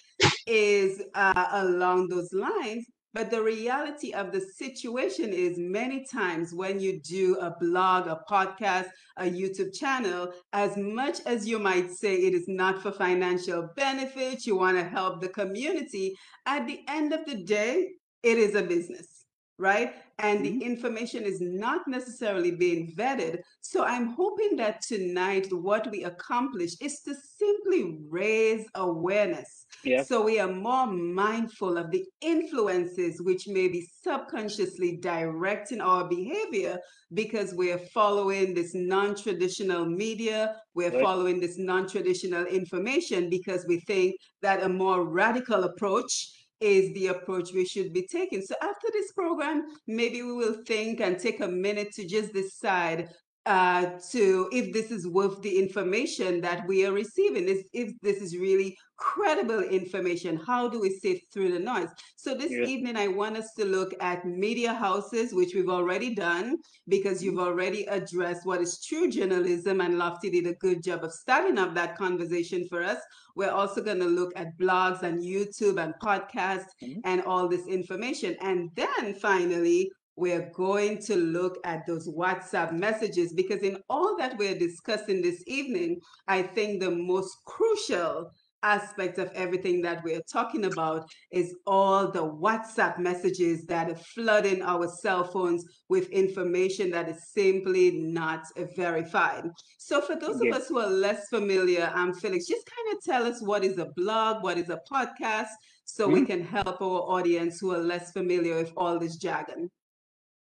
is along those lines. But the reality of the situation is many times when you do a blog, a podcast, a YouTube channel, as much as you might say it is not for financial benefit, you want to help the community, at the end of the day, it is a business, right? And the information is not necessarily being vetted. So I'm hoping that tonight what we accomplish is to simply raise awareness. So we are more mindful of the influences which may be subconsciously directing our behavior because we're following this non-traditional media, we're following this non-traditional information because we think that a more radical approach is the approach we should be taking. So after this program, maybe we will think and take a minute to just decide to if this is worth the information that we are receiving, if this is really credible information. How do we sift through the noise? So this evening, I want us to look at media houses, which we've already done, because you've already addressed what is true journalism, and Lofty did a good job of starting up that conversation for us. We're also going to look at blogs and YouTube and podcasts and all this information. And then finally, we're going to look at those WhatsApp messages, because in all that we're discussing this evening, I think the most crucial aspect of everything that we're talking about is all the WhatsApp messages that are flooding our cell phones with information that is simply not verified. So for those of us who are less familiar, Felix, just kind of tell us what is a blog, what is a podcast, so we can help our audience who are less familiar with all this jargon.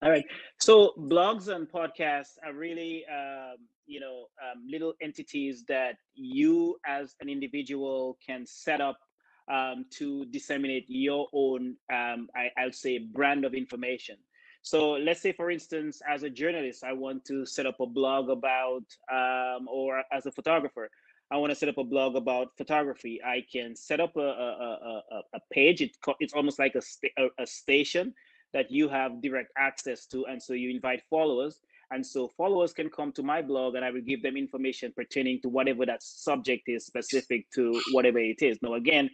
All right. So blogs and podcasts are really, little entities that you as an individual can set up to disseminate your own, I'll say, brand of information. So let's say, for instance, as a journalist, I want to set up a blog about, or as a photographer, I want to set up a blog about photography. I can set up a page. It's almost like a station that you have direct access to. And so you invite followers. And so followers can come to my blog and I will give them information pertaining to whatever that subject is specific to whatever it is. Now, again,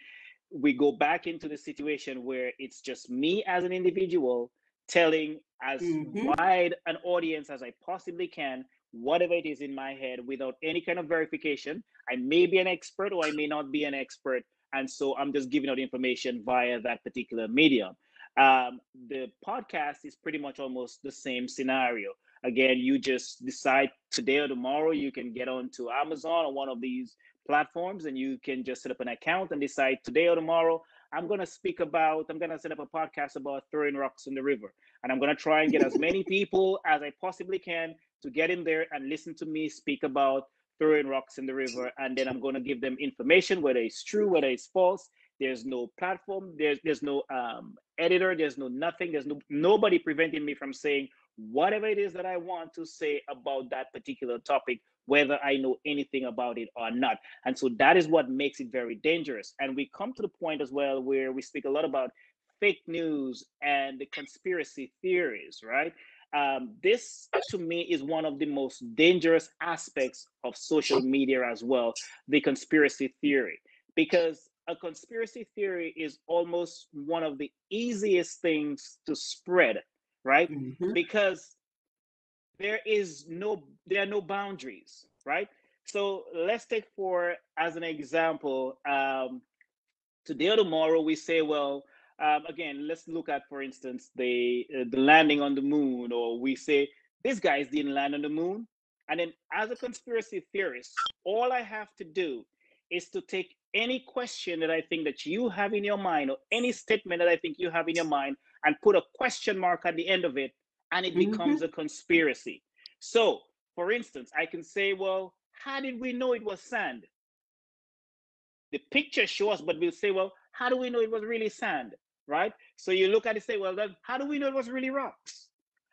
we go back into the situation where it's just me as an individual telling as wide an audience as I possibly can, whatever it is in my head without any kind of verification. I may be an expert or I may not be an expert. And so I'm just giving out information via that particular medium. The podcast is pretty much almost the same scenario. Again, you just decide today or tomorrow, you can get onto Amazon or one of these platforms and you can just set up an account and decide today or tomorrow, I'm going to set up a podcast about throwing rocks in the river. And I'm going to try and get as many people as I possibly can to get in there and listen to me speak about throwing rocks in the river, and then I'm going to give them information, whether it's true, whether it's false. There's no platform, there's no editor, there's no nothing, there's nobody preventing me from saying whatever it is that I want to say about that particular topic, whether I know anything about it or not. And so that is what makes it very dangerous. And we come to the point as well where we speak a lot about fake news and the conspiracy theories, right? This to me is one of the most dangerous aspects of social media as well, the conspiracy theory, because a conspiracy theory is almost one of the easiest things to spread, right? Mhm. Because there are no boundaries, right? So let's take as an example, today or tomorrow we say, well, again, let's look at, for instance, the landing on the moon, or we say this guys didn't land on the moon. And then as a conspiracy theorist, all I have to do is to take any question that I think that you have in your mind, or any statement that I think you have in your mind, and put a question mark at the end of it, and it becomes a conspiracy. So, for instance, I can say, well, how did we know it was sand? The picture shows, but we'll say, well, how do we know it was really sand, right? So you look at it and say, well, then how do we know it was really rocks?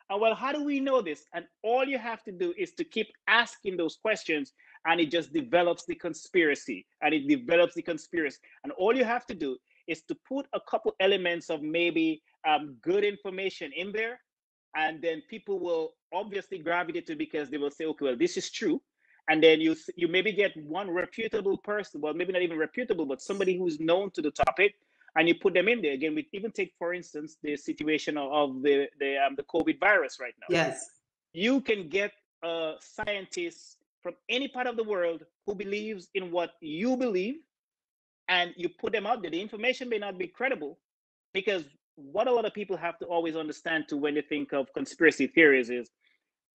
And well, how do we know this? And all you have to do is to keep asking those questions, and it just develops the conspiracy, and it develops the conspiracy. And all you have to do is to put a couple elements of maybe good information in there, and then people will obviously gravitate to it, because they will say, okay, well, this is true. And then you maybe get one reputable person, well, maybe not even reputable, but somebody who's known to the topic, and you put them in there. Again, we even take, for instance, the situation of the COVID virus right now. Yes. You can get a scientist from any part of the world who believes in what you believe, and you put them out there. The information may not be credible, because what a lot of people have to always understand too, when they think of conspiracy theories, is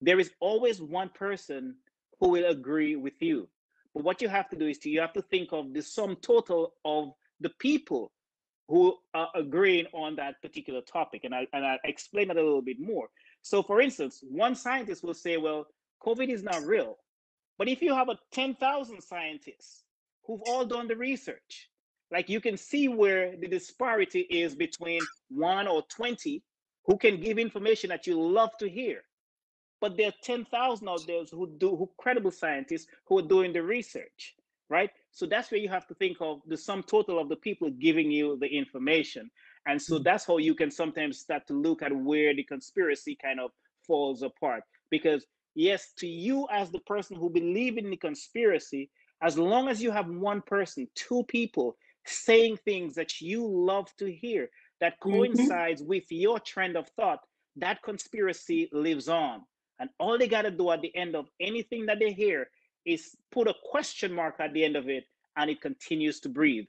there is always one person who will agree with you. But what you have to do is you have to think of the sum total of the people who are agreeing on that particular topic. And I'll explain that a little bit more. So for instance, one scientist will say, well, COVID is not real. But if you have 10,000 scientists who've all done the research, like, you can see where the disparity is between 1 or 20 who can give information that you love to hear. But there are 10,000 out there who credible scientists who are doing the research, right? So that's where you have to think of the sum total of the people giving you the information. And so that's how you can sometimes start to look at where the conspiracy kind of falls apart. Because yes, to you as the person who believes in the conspiracy, as long as you have one person, two people saying things that you love to hear, that coincides with your trend of thought, that conspiracy lives on. And all they got to do at the end of anything that they hear is put a question mark at the end of it, and it continues to breathe.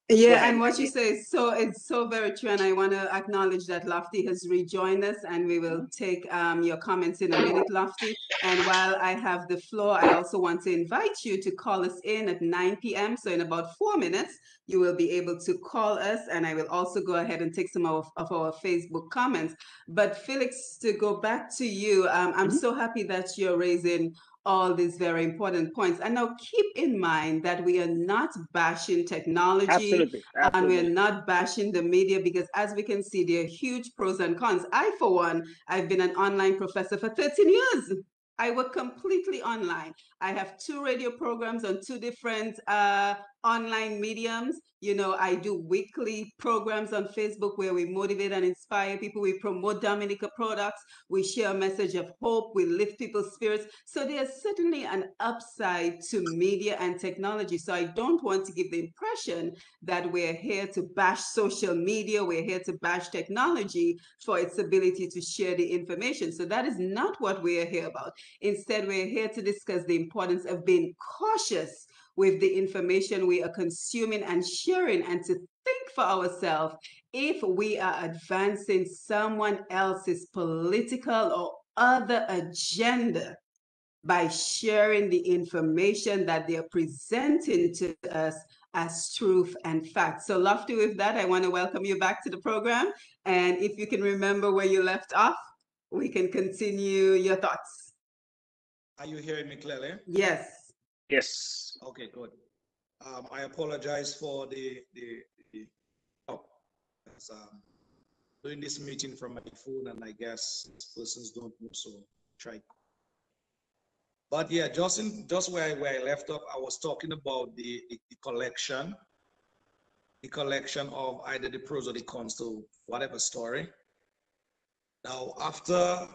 Yeah, and what you say is it's so very true. And I want to acknowledge that Lofty has rejoined us, and we will take your comments in a minute, Lofty. And while I have the floor, I also want to invite you to call us in at 9 p.m. So in about 4 minutes, you will be able to call us, and I will also go ahead and take some of our Facebook comments. But Felix, to go back to you, I'm so happy that you're raising all these very important points. And now keep in mind that we are not bashing technology. Absolutely. And we're not bashing the media, because as we can see, there are huge pros and cons. I, for one, I've been an online professor for 13 years. I work completely online. I have 2 radio programs on 2 different online mediums. You know, I do weekly programs on Facebook where we motivate and inspire people. We promote Dominica products. We share a message of hope. We lift people's spirits. So there's certainly an upside to media and technology. So I don't want to give the impression that we're here to bash social media. We're here to bash technology for its ability to share the information. So that is not what we're here about. Instead, we're here to discuss the importance of being cautious with the information we are consuming and sharing, and to think for ourselves if we are advancing someone else's political or other agenda by sharing the information that they're presenting to us as truth and fact. So Lofty, with that, I want to welcome you back to the program. And if you can remember where you left off, we can continue your thoughts. Are you hearing me clearly? Yes. Yes. Okay, good. I apologize for the oh, because, doing this meeting from my phone, and I guess persons don't know, so try. But yeah, just where I left off, I was talking about the collection of either the pros or the cons to whatever story. Now, after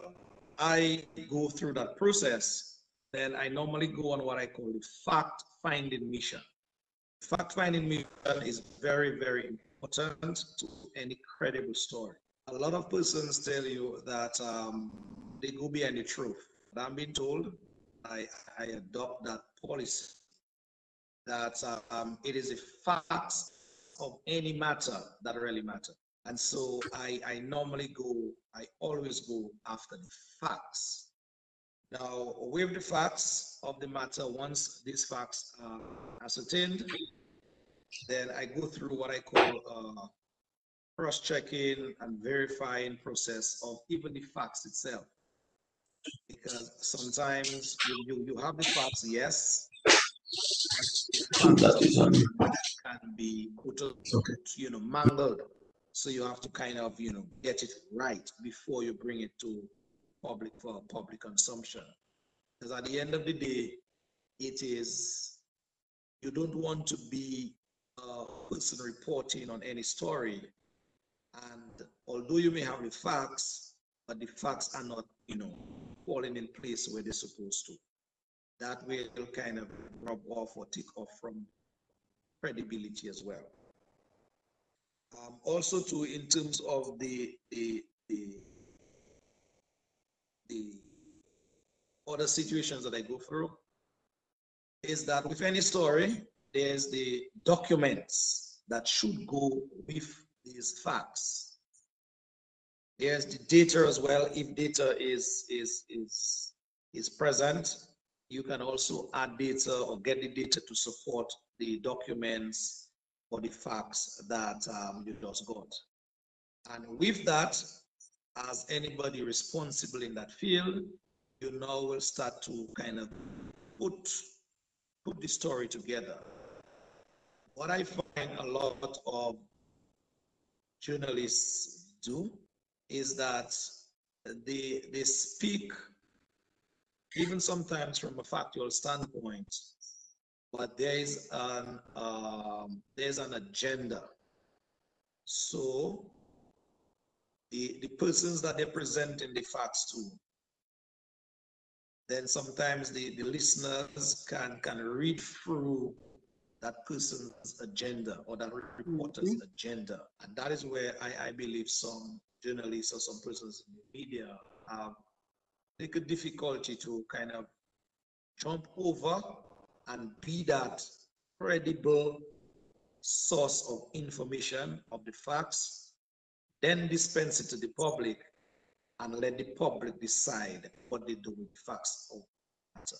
I go through that process, then I normally go on what I call the fact-finding mission. Fact-finding mission is very, very important to any credible story. A lot of persons tell you that they go behind the truth. But I'm being told I adopt that policy that it is the facts of any matter that really matter. And so I always go after the facts. Now, with the facts of the matter, once these facts are ascertained, then I go through what I call cross-checking and verifying process of even the facts itself. Because sometimes you have the facts, yes, but the facts can be mangled. So you have to kind of, get it right before you bring it to public for public consumption. Because at the end of the day, you don't want to be a person reporting on any story. And although you may have the facts, but the facts are not, falling in place where they're supposed to. That will kind of rub off or take off from credibility as well. Also, too, in terms of the other situations that I go through, is that with any story, there's the documents that should go with these facts. There's the data as well. If data is present, you can also add data or get the data to support the documents or the facts that you just got. And with that, as anybody responsible in that field, you now will start to kind of put the story together. What I find a lot of journalists do is that they speak even sometimes from a factual standpoint, but there's an agenda. So the persons that they're presenting the facts to, then sometimes the listeners can read through that person's agenda or that reporter's agenda. And that is where I believe some journalists or some persons in the media have take a difficulty to kind of jump over and be that credible source of information, of the facts, then dispense it to the public and let the public decide what they do with the facts of the matter.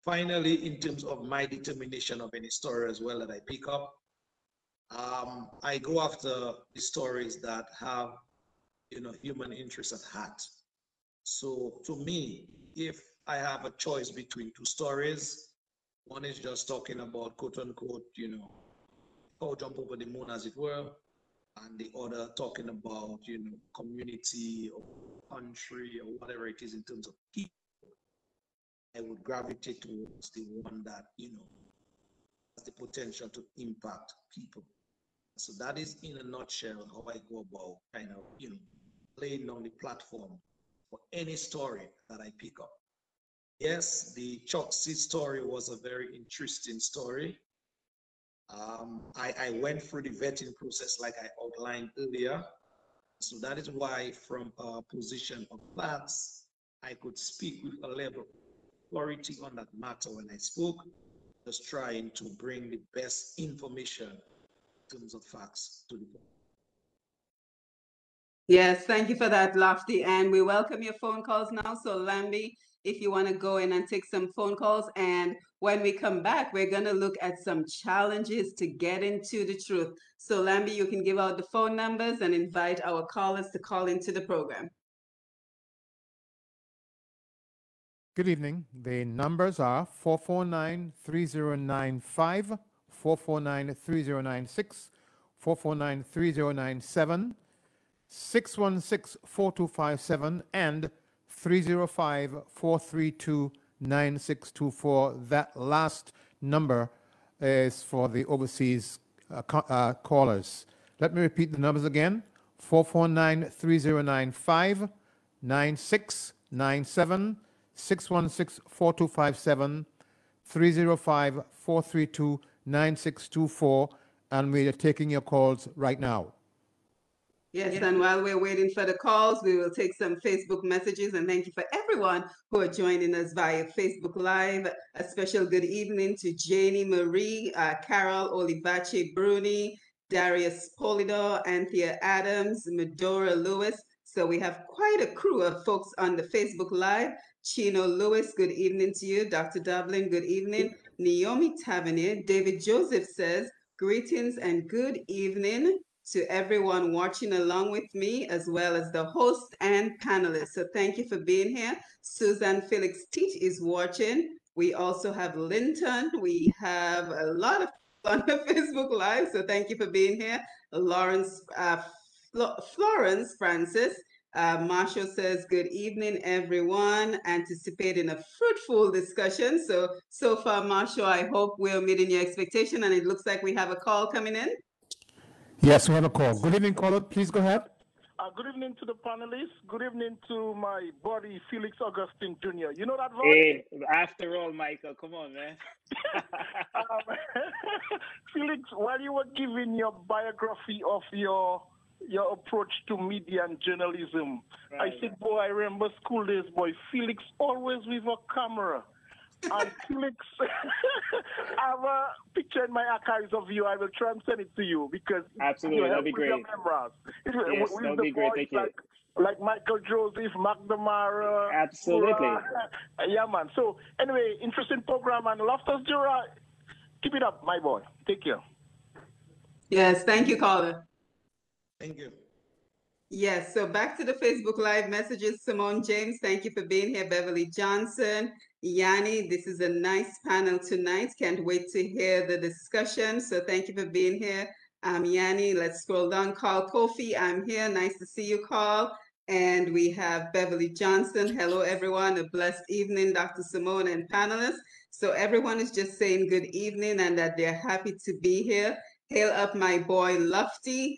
Finally, in terms of my determination of any story as well that I pick up, I go after the stories that have, human interest at heart. So to me, if I have a choice between two stories, one is just talking about quote unquote, how jump over the moon as it were, and the other talking about, community or country or whatever it is in terms of people, I would gravitate towards the one that, has the potential to impact people. So that is in a nutshell how I go about kind of, laying on the platform for any story that I pick up. Yes, the Choksi story was a very interesting story. I went through the vetting process like I outlined earlier. So that is why from a position of facts, I could speak with a level of authority on that matter when I spoke, just trying to bring the best information in terms of facts to the public. Yes, thank you for that, Lofty. And we welcome your phone calls now. So Lambi, if you want to go in and take some phone calls. And when we come back, we're going to look at some challenges to get into the truth. So Lambi, you can give out the phone numbers and invite our callers to call into the program. Good evening. The numbers are 449-3095, 449-3096, 449-3097, 616-4257, and 305-432-9624. That last number is for the overseas callers. Let me repeat the numbers again. 449-3095, 9697, 616-4257, 305-432-9624, and we are taking your calls right now. Yes, and while we're waiting for the calls, we will take some Facebook messages. And thank you for everyone who are joining us via Facebook Live. A special good evening to Janie Marie, Carol Olivache Bruni, Darius Polidor, Anthea Adams, Medora Lewis. So we have quite a crew of folks on the Facebook Live. Chino Lewis, good evening to you. Dr. Dublin, good evening. Naomi Tavernier, David Joseph says, greetings and good evening to everyone watching along with me, as well as the host and panelists. So thank you for being here. Susan Felix Teach is watching. We also have Linton. We have a lot of people on the Facebook Live, so thank you for being here. Lawrence, Florence Francis. Marshall says, good evening, everyone. Anticipating a fruitful discussion. So far, Marshall, I hope we're meeting your expectation, and it looks like we have a call coming in. Yes, we have a call. Good evening, caller. Please go ahead. Good evening to the panelists. Good evening to my buddy, Felix Augustine Jr. You know that voice? Hey, after all, Michael, come on, man. Felix, while you were giving your biography of your approach to media and journalism, right. I said, boy, I remember school days, boy, Felix always with a camera. And Felix, I have a picture in my archives of you. I will try and send it to you because absolutely, that'll be great. Yes, that'll be great. Thank you. Like Michael Joseph, McNamara. Absolutely. Yeah, man. So anyway, interesting program, and Loftus, Durand, keep it up, my boy. Take care. Yes, thank you, caller. Thank you. Yes, so back to the Facebook Live messages. Simone James, thank you for being here. Beverly Johnson, Yanni, this is a nice panel tonight. Can't wait to hear the discussion. So thank you for being here. Yanni, let's scroll down. Carl Kofi, I'm here. Nice to see you, Carl. And we have Beverly Johnson. Hello, everyone. A blessed evening, Dr. Simone and panelists. So everyone is just saying good evening and that they're happy to be here. Hail up my boy, Lofty.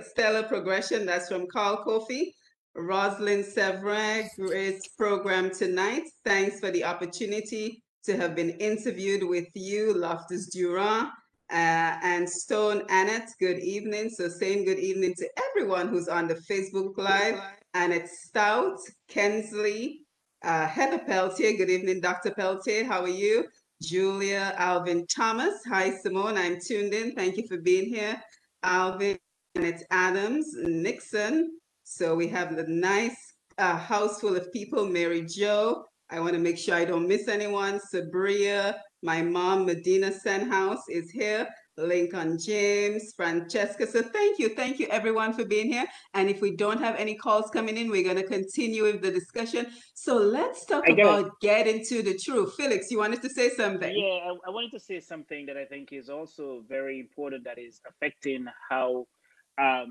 Stellar progression, that's from Carl Kofi. Rosalind Severin, great program tonight. Thanks for the opportunity to have been interviewed with you, Loftus Durand. And Stone Annette, good evening. So saying good evening to everyone who's on the Facebook Live. Annette Stout, Kensley, Heather Peltier, good evening, Dr. Peltier, how are you? Julia Alvin Thomas, hi Simone, I'm tuned in, thank you for being here. Alvin, Janet Adams, Nixon. So we have the nice house full of people. Mary Jo. I want to make sure I don't miss anyone. Sabria, my mom, Medina Senhouse is here. Lincoln James, Francesca. So thank you everyone for being here. And if we don't have any calls coming in, we're going to continue with the discussion. So let's talk about getting to the truth. Felix, you wanted to say something? Yeah, I wanted to say something that I think is also very important that is affecting how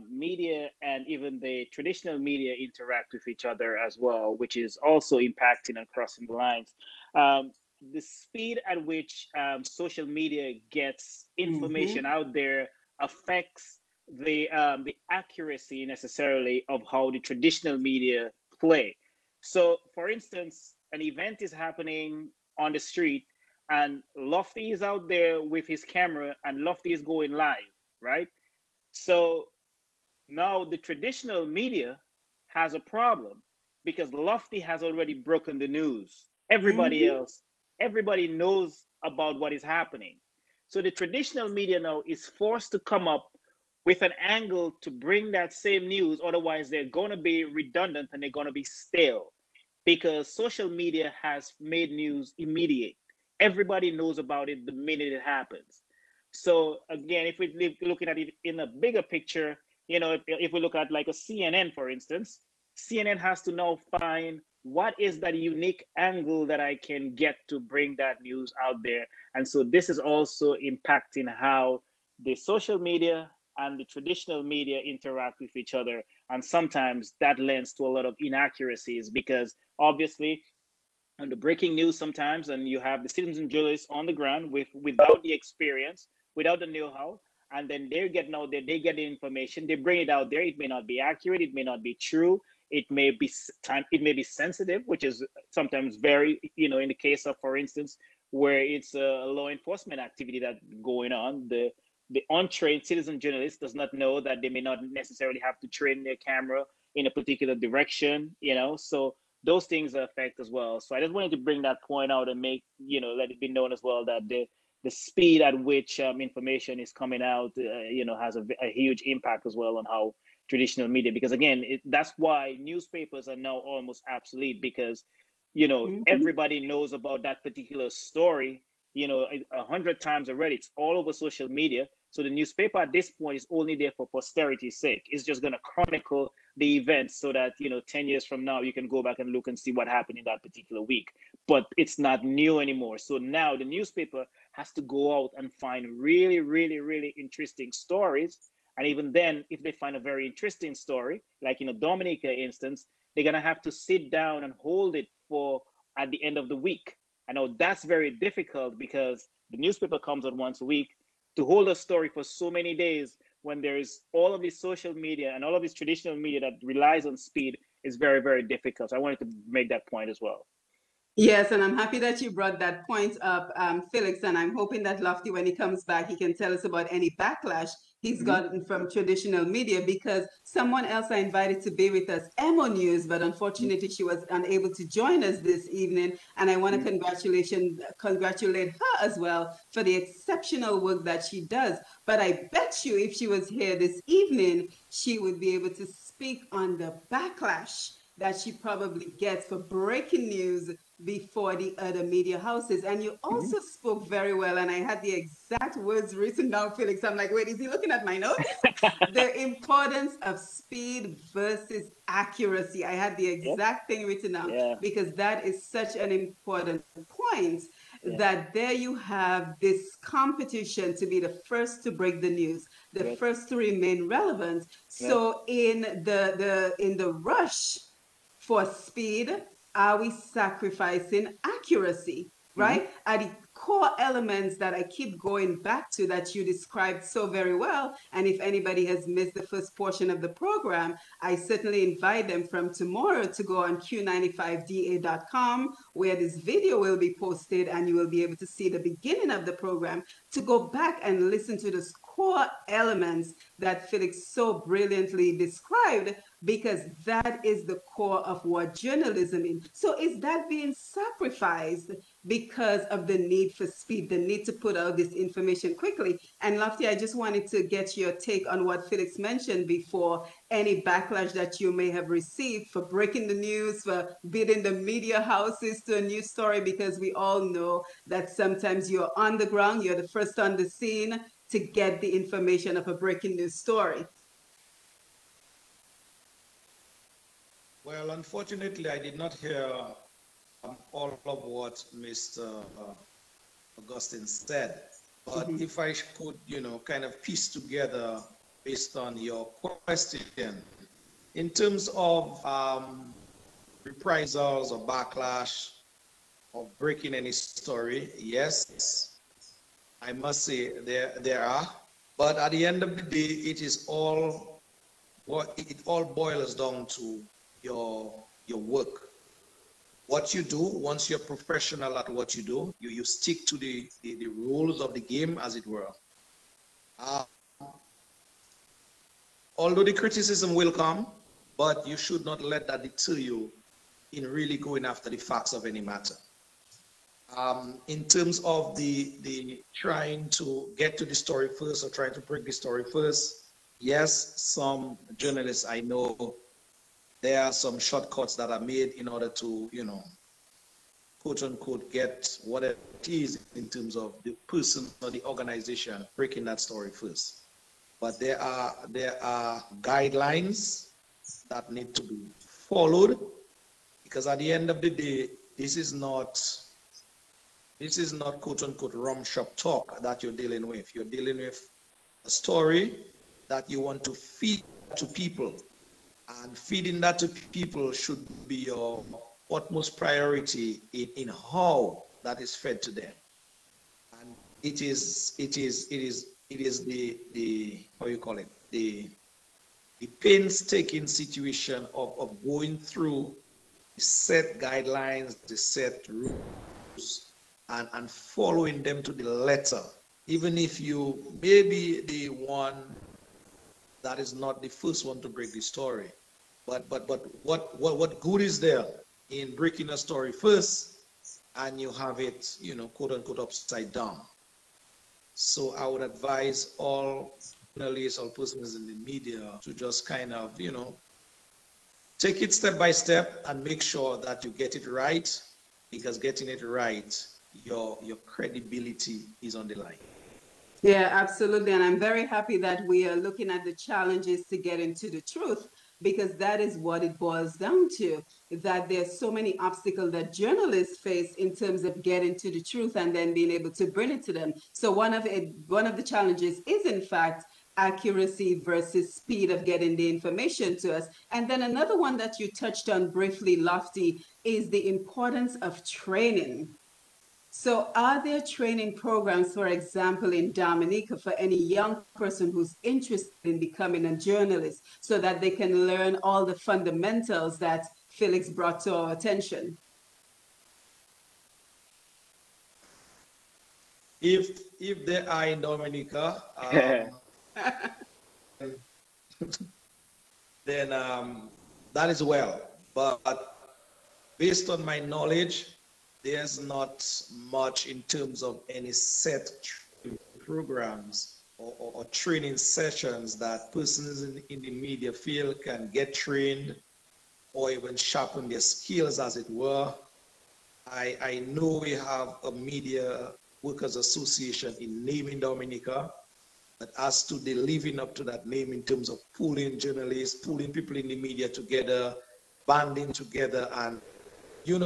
media and even the traditional media interact with each other as well, which is also impacting and crossing the lines. The speed at which social media gets information out there affects the accuracy necessarily of how the traditional media play. So, for instance, an event is happening on the street and Lofty is out there with his camera and Lofty is going live, right? So now the traditional media has a problem because Lofty has already broken the news. Everybody else, everybody knows about what is happening. So the traditional media now is forced to come up with an angle to bring that same news. Otherwise, they're going to be redundant and they're going to be stale because social media has made news immediate. Everybody knows about it the minute it happens. So again, if we're looking at it in a bigger picture, you know, if we look at like a CNN, for instance, CNN has to now find what is that unique angle that I can get to bring that news out there? And so this is also impacting how the social media and the traditional media interact with each other. And sometimes that lends to a lot of inaccuracies, because obviously on the breaking news sometimes, and you have the citizen journalists on the ground without the experience, without the know-how, and then they're getting out there, they get the information, they bring it out there. It may not be accurate, it may not be true, it may be sensitive, which is sometimes very, in the case of, for instance, where it's a law enforcement activity that's going on, the untrained citizen journalist does not know that they may not necessarily have to train their camera in a particular direction, so those things affect as well. So I just wanted to bring that point out and make, let it be known as well that the speed at which information is coming out, has a huge impact as well on how traditional media, because again, that's why newspapers are now almost obsolete, because, everybody knows about that particular story, 100 times already. It's all over social media. So the newspaper at this point is only there for posterity's sake. It's just going to chronicle the events so that, 10 years from now, you can go back and look and see what happened in that particular week. But it's not new anymore. So now the newspaper has to go out and find really, really, really interesting stories. And even then, if they find a very interesting story, like in a Dominica instance, they're going to have to sit down and hold it for at the end of the week. I know that's very difficult, because the newspaper comes out once a week. To hold a story for so many days when there's all of this social media and all of this traditional media that relies on speed is very, very difficult. So I wanted to make that point as well. Yes, and I'm happy that you brought that point up, Felix, and I'm hoping that Lofty, when he comes back, he can tell us about any backlash he's gotten from traditional media, because someone else I invited to be with us, Emo News, but unfortunately she was unable to join us this evening, and I want to congratulate her as well for the exceptional work that she does. But I bet you if she was here this evening, she would be able to speak on the backlash that she probably gets for breaking news before the other media houses. And you also spoke very well, and I had the exact words written down, Felix. I'm like, wait, is he looking at my notes? The importance of speed versus accuracy. I had the exact thing written down, because that is such an important point, that there you have this competition to be the first to break the news, the first to remain relevant. So in the rush for speed, are we sacrificing accuracy, right? Are the core elements that I keep going back to that you described so very well. And if anybody has missed the first portion of the program, I certainly invite them from tomorrow to go on q95da.com, where this video will be posted, and you will be able to see the beginning of the program, to go back and listen to the core elements that Felix so brilliantly described, because that is the core of what journalism is. So is that being sacrificed because of the need for speed, the need to put out this information quickly? And Lofty, I just wanted to get your take on what Felix mentioned before, any backlash that you may have received for breaking the news, for bidding the media houses to a news story, because we all know that sometimes you're on the ground, you're the first on the scene to get the information of a breaking news story. Well, unfortunately, I did not hear all of what Mr. Augustine said. But if I could, kind of piece together based on your question, in terms of reprisals or backlash or breaking any story, yes, I must say there are. But at the end of the day, it all boils down to your work. What you do, once you're professional at what you do, you stick to the rules of the game, as it were. Although the criticism will come, but you should not let that deter you in really going after the facts of any matter. In terms of the trying to get to the story first or trying to break the story first, yes, some journalists I know, there are some shortcuts that are made in order to, quote unquote, get what it is in terms of the person or the organization breaking that story first. But there are guidelines that need to be followed Because at the end of the day, this is not quote unquote rum shop talk that you're dealing with. You're dealing with a story that you want to feed to people, and feeding that to people should be your utmost priority in how that is fed to them. And it is the how you call it, the painstaking situation of going through the set guidelines, the set rules, and following them to the letter, even if you may be the one that is not the first one to break the story. But what good is there in breaking a story first and you have it, quote unquote, upside down? So I would advise all journalists, all persons in the media to just kind of, take it step by step and make sure that you get it right, because getting it right, your credibility is on the line. Yeah, absolutely. And I'm very happy that we are looking at the challenges to get into the truth, because that is what it boils down to, that there's so many obstacles that journalists face in terms of getting to the truth and then being able to bring it to them. So one of the challenges is, in fact, accuracy versus speed of getting the information to us. And then another one that you touched on briefly, Lofty, is the importance of training. So are there training programs, for example, in Dominica for any young person who's interested in becoming a journalist so that they can learn all the fundamentals that Felix brought to our attention? If they are in Dominica, then that is well. But based on my knowledge, there's not much in terms of any set programs or training sessions that persons in the media field can get trained or even sharpen their skills, as it were. I know we have a media workers association in name in Dominica, but as to the living up to that name in terms of pulling journalists, pulling people in the media together, banding together, and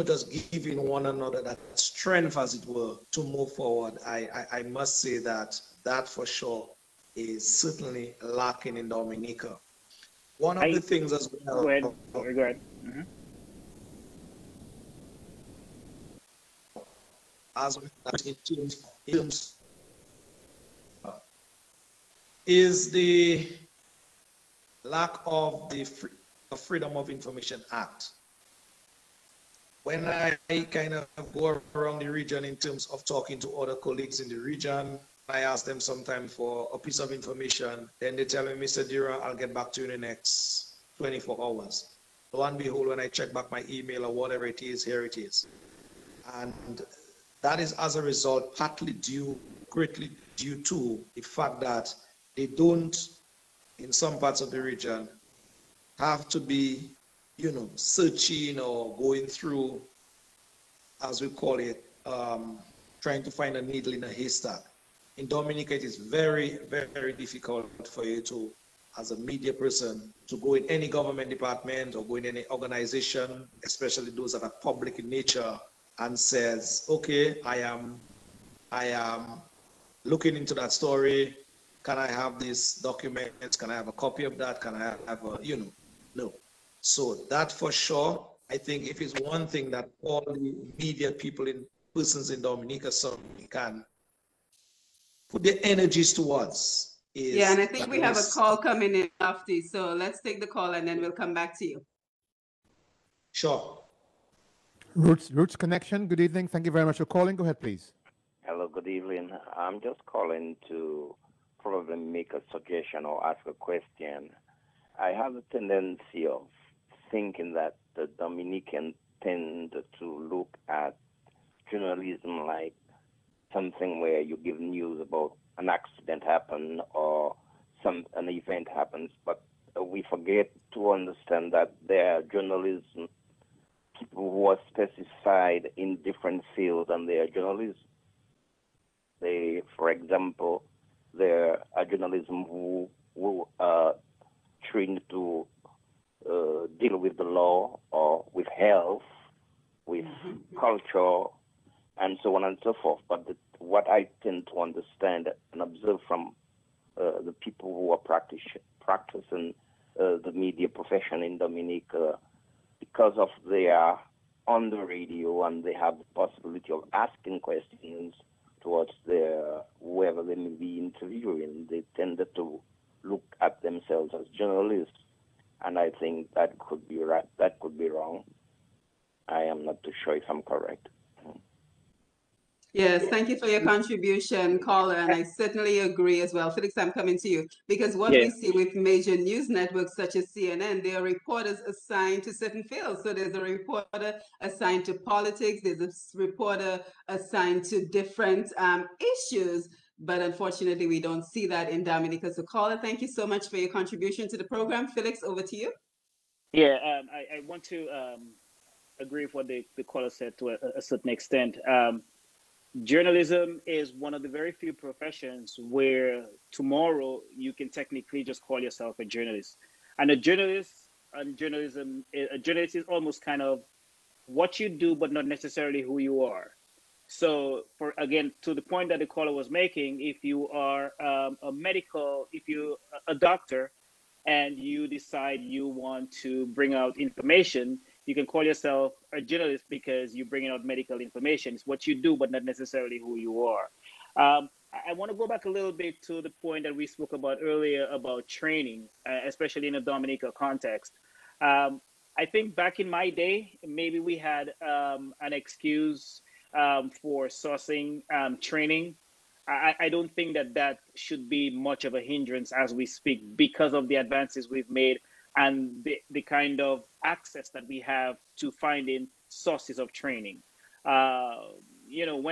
just giving one another that strength, as it were, to move forward. I must say that for sure is certainly lacking in Dominica. One of the things as well. Go ahead. Mm-hmm. As in terms is the lack of the Freedom of Information Act. When I kind of go around the region in terms of talking to other colleagues in the region, I ask them sometimes for a piece of information, then they tell me, Mr. Durand, I'll get back to you in the next 24 hours. Lo and behold, when I check back my email or whatever it is, here it is. And that is as a result, greatly due to the fact that they don't, in some parts of the region, have to be searching or going through, as we call it, trying to find a needle in a haystack. In Dominica, it is very, very, very difficult for you to, as a media person, to go in any government department or go in any organization, especially those that are public in nature, and says, okay, I am looking into that story. Can I have this document? Can I have a copy of that? Can I have a, no. So that for sure, I think if it's one thing that all the media people persons in Dominica certainly can put their energies towards is. Yeah, and I think we have a call coming in, Lofty. So let's take the call and then we'll come back to you. Sure. Roots Connection, good evening. Thank you very much for calling. Go ahead, please. Hello, good evening. I'm just calling to probably make a suggestion or ask a question. I have a tendency of thinking that the Dominicans tend to look at journalism like something where you give news about an accident happen or an event happens, but we forget to understand that there are journalism people who are specified in different fields, and they are journalists. For example, there are journalism who are trained to deal with the law or with health, with culture, and so on and so forth. But what I tend to understand and observe from the people who are practicing the media profession in Dominica, because of they are on the radio and they have the possibility of asking questions towards whoever they may be interviewing, they tended to look at themselves as journalists. And I think that could be right, that could be wrong. I am not too sure if I'm correct. Yes, thank you for your contribution, caller, and I certainly agree as well. Felix, I'm coming to you because what we see with major news networks such as CNN, there are reporters assigned to certain fields. So there's a reporter assigned to politics, there's a reporter assigned to different issues, but unfortunately we don't see that in Dominica. So caller, thank you so much for your contribution to the program. Felix, over to you. Yeah, I want to agree with what the caller said to a certain extent. Journalism is one of the very few professions where tomorrow you can technically just call yourself a journalist. And a journalist is almost kind of what you do, but not necessarily who you are. So, again, to the point that the caller was making, if you are if you're a doctor and you decide you want to bring out information, you can call yourself a journalist because you're bringing out medical information. It's what you do, but not necessarily who you are. I want to go back a little bit to the point that we spoke about earlier about training, especially in a Dominica context. I think back in my day, maybe we had an excuse for sourcing training. I don't think that should be much of a hindrance as we speak because of the advances we've made and the kind of access that we have to finding sources of training. While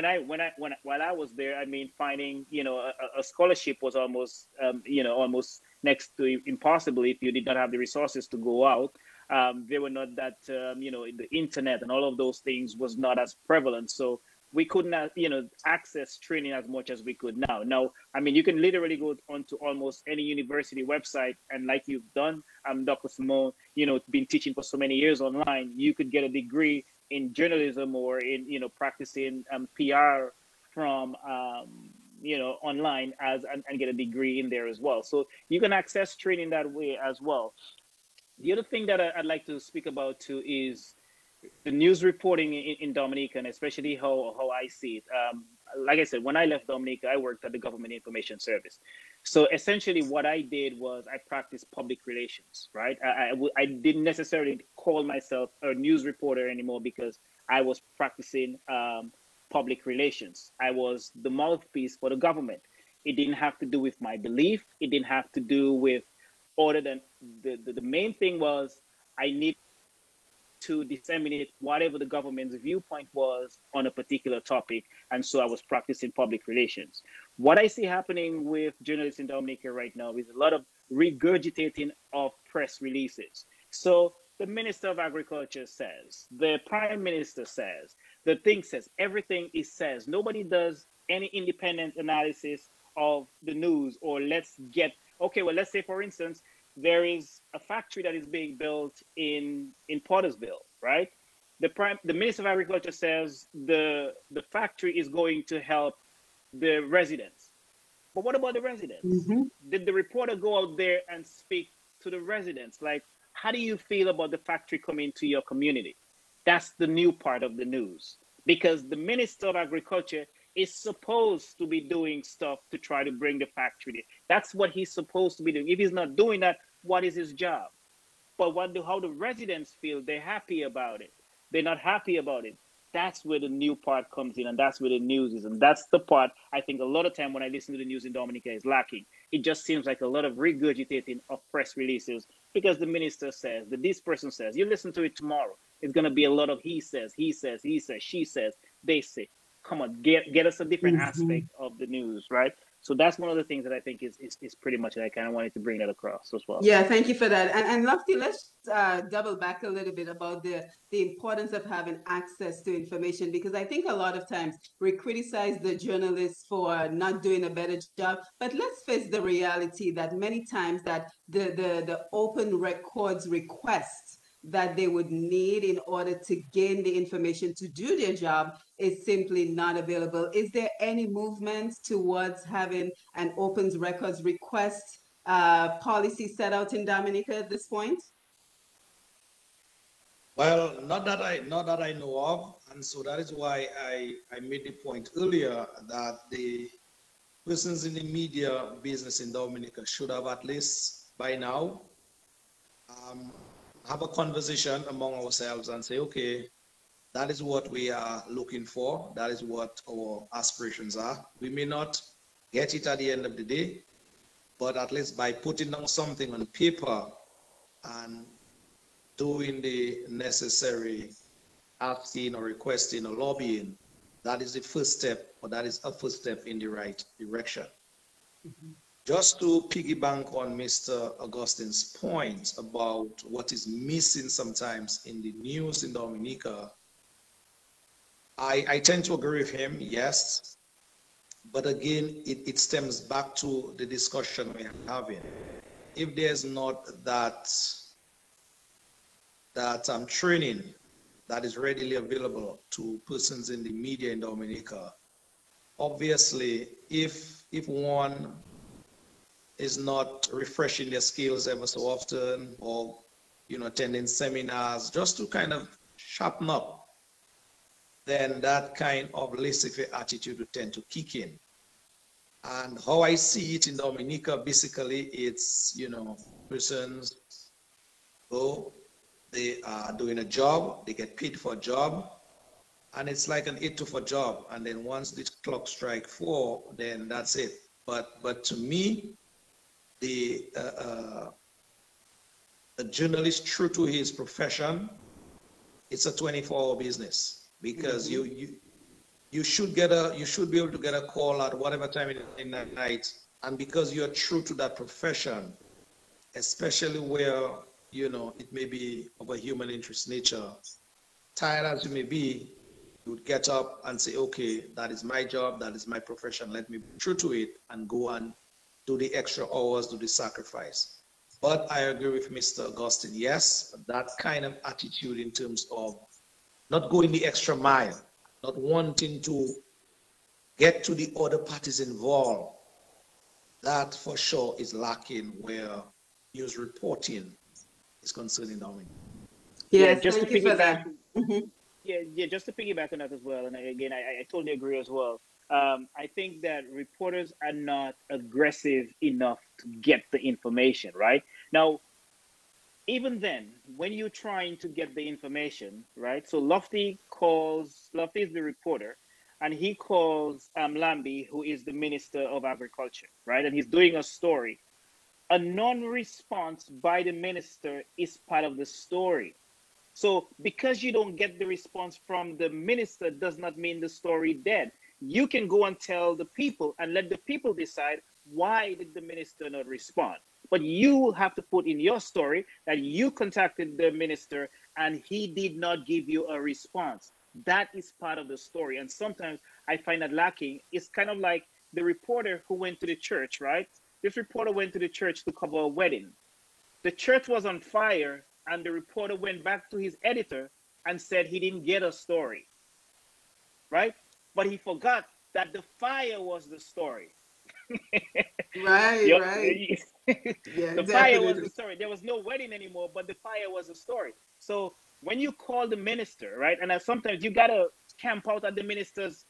I was there, I mean, finding a scholarship was almost almost next to impossible if you did not have the resources to go out. They were not that the internet and all of those things was not as prevalent, so we couldn't access training as much as we could now. Now, I mean, you can literally go onto almost any university website, and like you've done, Dr. Simone, been teaching for so many years online, you could get a degree in journalism or in practicing PR from online and get a degree in there as well. So you can access training that way as well. The other thing that I'd like to speak about too is the news reporting in Dominica, and especially how I see it. Like I said, when I left Dominica, I worked at the Government Information Service. So essentially what I did was I practiced public relations, right? I didn't necessarily call myself a news reporter anymore because I was practicing public relations. I was the mouthpiece for the government. It didn't have to do with my belief. It didn't have to do with other than the main thing was I need to disseminate whatever the government's viewpoint was on a particular topic. And so I was practicing public relations. What I see happening with journalists in Dominica right now is a lot of regurgitating of press releases. So the Minister of Agriculture says, the Prime Minister says, the thing says, everything is says. Nobody does any independent analysis of the news or let's say, for instance, there is a factory that is being built in Pottersville, right? The Minister of Agriculture says the factory is going to help the residents. But what about the residents? Mm-hmm. Did the reporter go out there and speak to the residents? Like, how do you feel about the factory coming to your community? That's the new part of the news. Because the Minister of Agriculture is supposed to be doing stuff to try to bring the factory. That's what he's supposed to be doing. If he's not doing that, what is his job? But how the residents feel, they're happy about it. They're not happy about it. That's where the new part comes in, and that's where the news is. And that's the part I think a lot of time when I listen to the news in Dominica is lacking. It just seems like a lot of regurgitating of press releases because the minister says, this person says. You listen to it tomorrow. It's going to be a lot of he says, she says, they say. Come on, get us a different aspect of the news, right? So that's one of the things that I think is pretty much that I kind of wanted to bring that across as well. Yeah, thank you for that. And Lofty, let's double back a little bit about the importance of having access to information, because I think a lot of times we criticize the journalists for not doing a better job, but let's face the reality that many times that the open records requests that they would need in order to gain the information to do their job is simply not available. Is there any movement towards having an open records request policy set out in Dominica at this point? Well, not that I know of, and so that is why I made the point earlier that the persons in the media business in Dominica should have at least by now have a conversation among ourselves and say, okay, that is what we are looking for. That is what our aspirations are. We may not get it at the end of the day, but at least by putting down something on paper and doing the necessary asking or requesting or lobbying, that is the first step, or that is a first step in the right direction. Mm-hmm. Just to piggyback on Mr. Augustine's point about what is missing sometimes in the news in Dominica, I tend to agree with him, yes. But again, it stems back to the discussion we're having. If there's not that training that is readily available to persons in the media in Dominica, obviously, if one is not refreshing their skills ever so often, or attending seminars just to kind of sharpen up, then that kind of laissez-faire attitude would tend to kick in. And how I see it in Dominica, basically, it's persons go, they are doing a job, they get paid for a job, and it's like an 8 to 4 job. And then once the clock strikes 4, then that's it. But to me, the journalist, true to his profession, it's a 24-hour business, because mm-hmm. you should be able to get a call at whatever time in the night, and because you're true to that profession, especially where it may be of a human interest nature, tired as you may be, you would get up and say, okay, that is my job, that is my profession, let me be true to it and go and do the extra hours, do the sacrifice. But I agree with Mr. Augustine. Yes, that kind of attitude in terms of not going the extra mile, not wanting to get to the other parties involved, that for sure is lacking where news reporting is concerned in Dominica. Yes, just thank you for that. Mm-hmm. Yeah, just to piggyback on that as well. And again, I totally agree as well. I think that reporters are not aggressive enough to get the information, right? Now, even then, when you're trying to get the information, right? So Lofty is the reporter, and he calls Lambi, who is the Minister of Agriculture, right? And he's doing a story. A non-response by the minister is part of the story. So because you don't get the response from the minister does not mean the story dead. You can go and tell the people and let the people decide, why did the minister not respond? But you have to put in your story that you contacted the minister and he did not give you a response. That is part of the story. And sometimes I find that lacking. It's kind of like the reporter who went to the church, right? This reporter went to the church to cover a wedding. The church was on fire, and the reporter went back to his editor and said he didn't get a story, right? But he forgot that the fire was the story. Right. The fire was the story. There was no wedding anymore, but the fire was the story. So when you call the minister, right, and sometimes you got to camp out at the minister's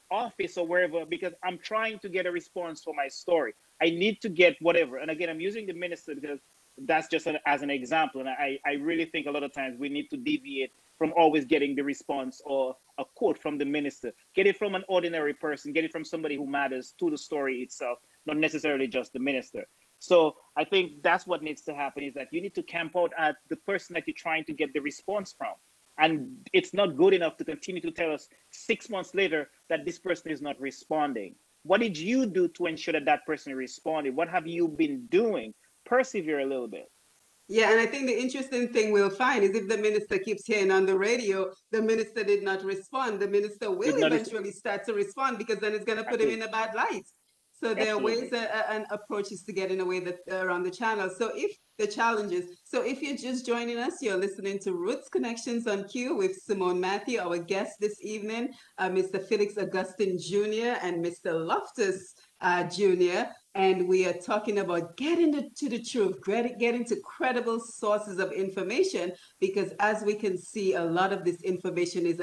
office or wherever, because I'm trying to get a response for my story. I need to get whatever. And again, I'm using the minister because that's just as an example. And I really think a lot of times we need to deviate from always getting the response or a quote from the minister. Get it from an ordinary person, get it from somebody who matters to the story itself, not necessarily just the minister. So I think that's what needs to happen, is that you need to camp out at the person that you're trying to get the response from. And it's not good enough to continue to tell us 6 months later that this person is not responding. What did you do to ensure that that person responded? What have you been doing? Persevere a little bit. Yeah, and I think the interesting thing we'll find is if the minister keeps hearing on the radio, the minister did not respond, the minister will eventually start to respond, because then it's going to put him in a bad light. So there are ways Absolutely. and approaches to getting away around the channel. So if the challenges, so if you're just joining us, you're listening to Roots Connections on Q with Simone Mathieu, our guest this evening, Mr. Felix Augustine Jr. and Mr. Loftus Jr. And we are talking about getting to the truth, getting to credible sources of information, because as we can see, a lot of this information is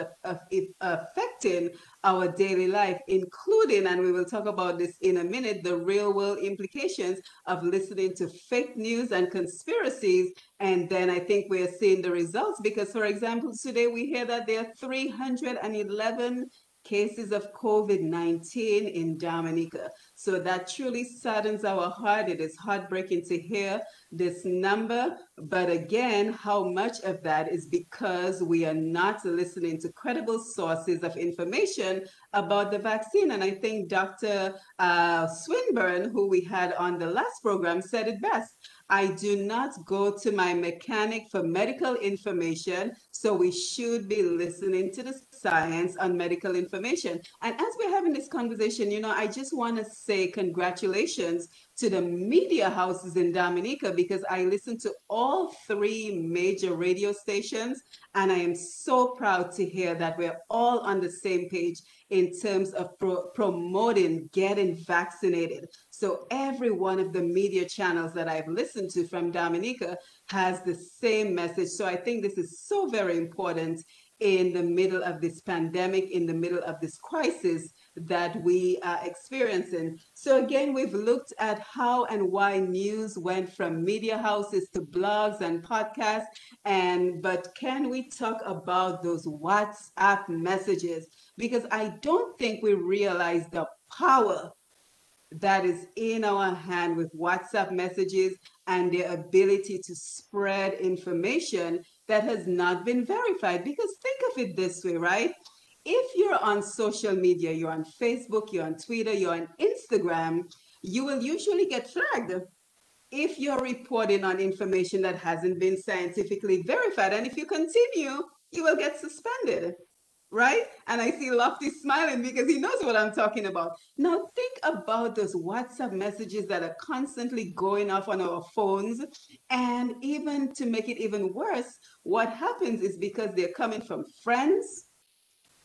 affecting our daily life, including, and we will talk about this in a minute, the real world implications of listening to fake news and conspiracies. And then I think we're seeing the results because, for example, today we hear that there are 311 cases of COVID-19 in Dominica. So that truly saddens our heart. It is heartbreaking to hear this number. But again, how much of that is because we are not listening to credible sources of information about the vaccine? And I think Dr. Swinburne, who we had on the last program, said it best. I do not go to my mechanic for medical information, so we should be listening to the science on medical information. And as we're having this conversation, I just want to say congratulations to the media houses in Dominica, because I listen to all three major radio stations, and I am so proud to hear that we're all on the same page in terms of promoting getting vaccinated. So every one of the media channels that I've listened to from Dominica has the same message. So I think this is so very important in the middle of this pandemic, in the middle of this crisis that we are experiencing. So again, we've looked at how and why news went from media houses to blogs and podcasts. But can we talk about those WhatsApp messages? Because I don't think we realize the power that is in our hand with WhatsApp messages and their ability to spread information that has not been verified. Because think of it this way, right? If you're on social media, you're on Facebook, you're on Twitter, you're on Instagram, you will usually get flagged if you're reporting on information that hasn't been scientifically verified. And if you continue, you will get suspended. Right? And I see Lofty smiling because he knows what I'm talking about. Now, think about those WhatsApp messages that are constantly going off on our phones. And even to make it even worse, what happens is because they're coming from friends,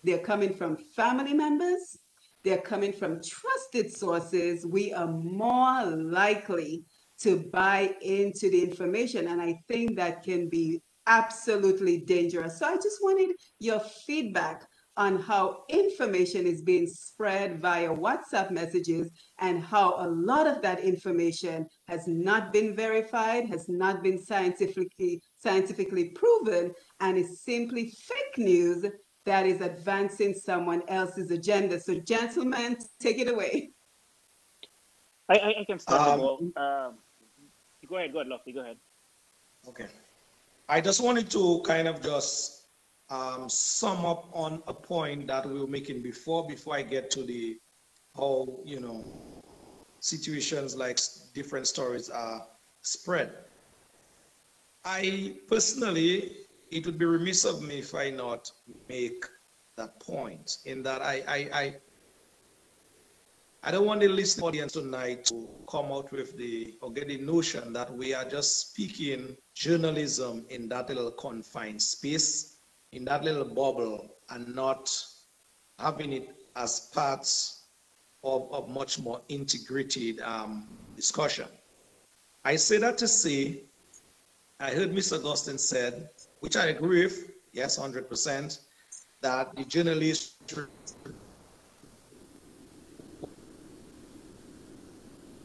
they're coming from family members, they're coming from trusted sources, we are more likely to buy into the information. And I think that can be absolutely dangerous. So I just wanted your feedback on how information is being spread via WhatsApp messages and how a lot of that information has not been verified, has not been scientifically proven, and is simply fake news that is advancing someone else's agenda. So gentlemen, take it away. I can start the ball. Go ahead, Lofty, go ahead. Okay. I just wanted to kind of just sum up on a point that we were making before I get to the how, situations like different stories are spread. I personally, it would be remiss of me if I not make that point, in that I don't want the listening audience tonight to come out with or get the notion that we are just speaking journalism in that little confined space, in that little bubble, and not having it as parts of much more integrated discussion. I say that to say, I heard Mr. Augustine said, which I agree with, yes, 100%, that the journalists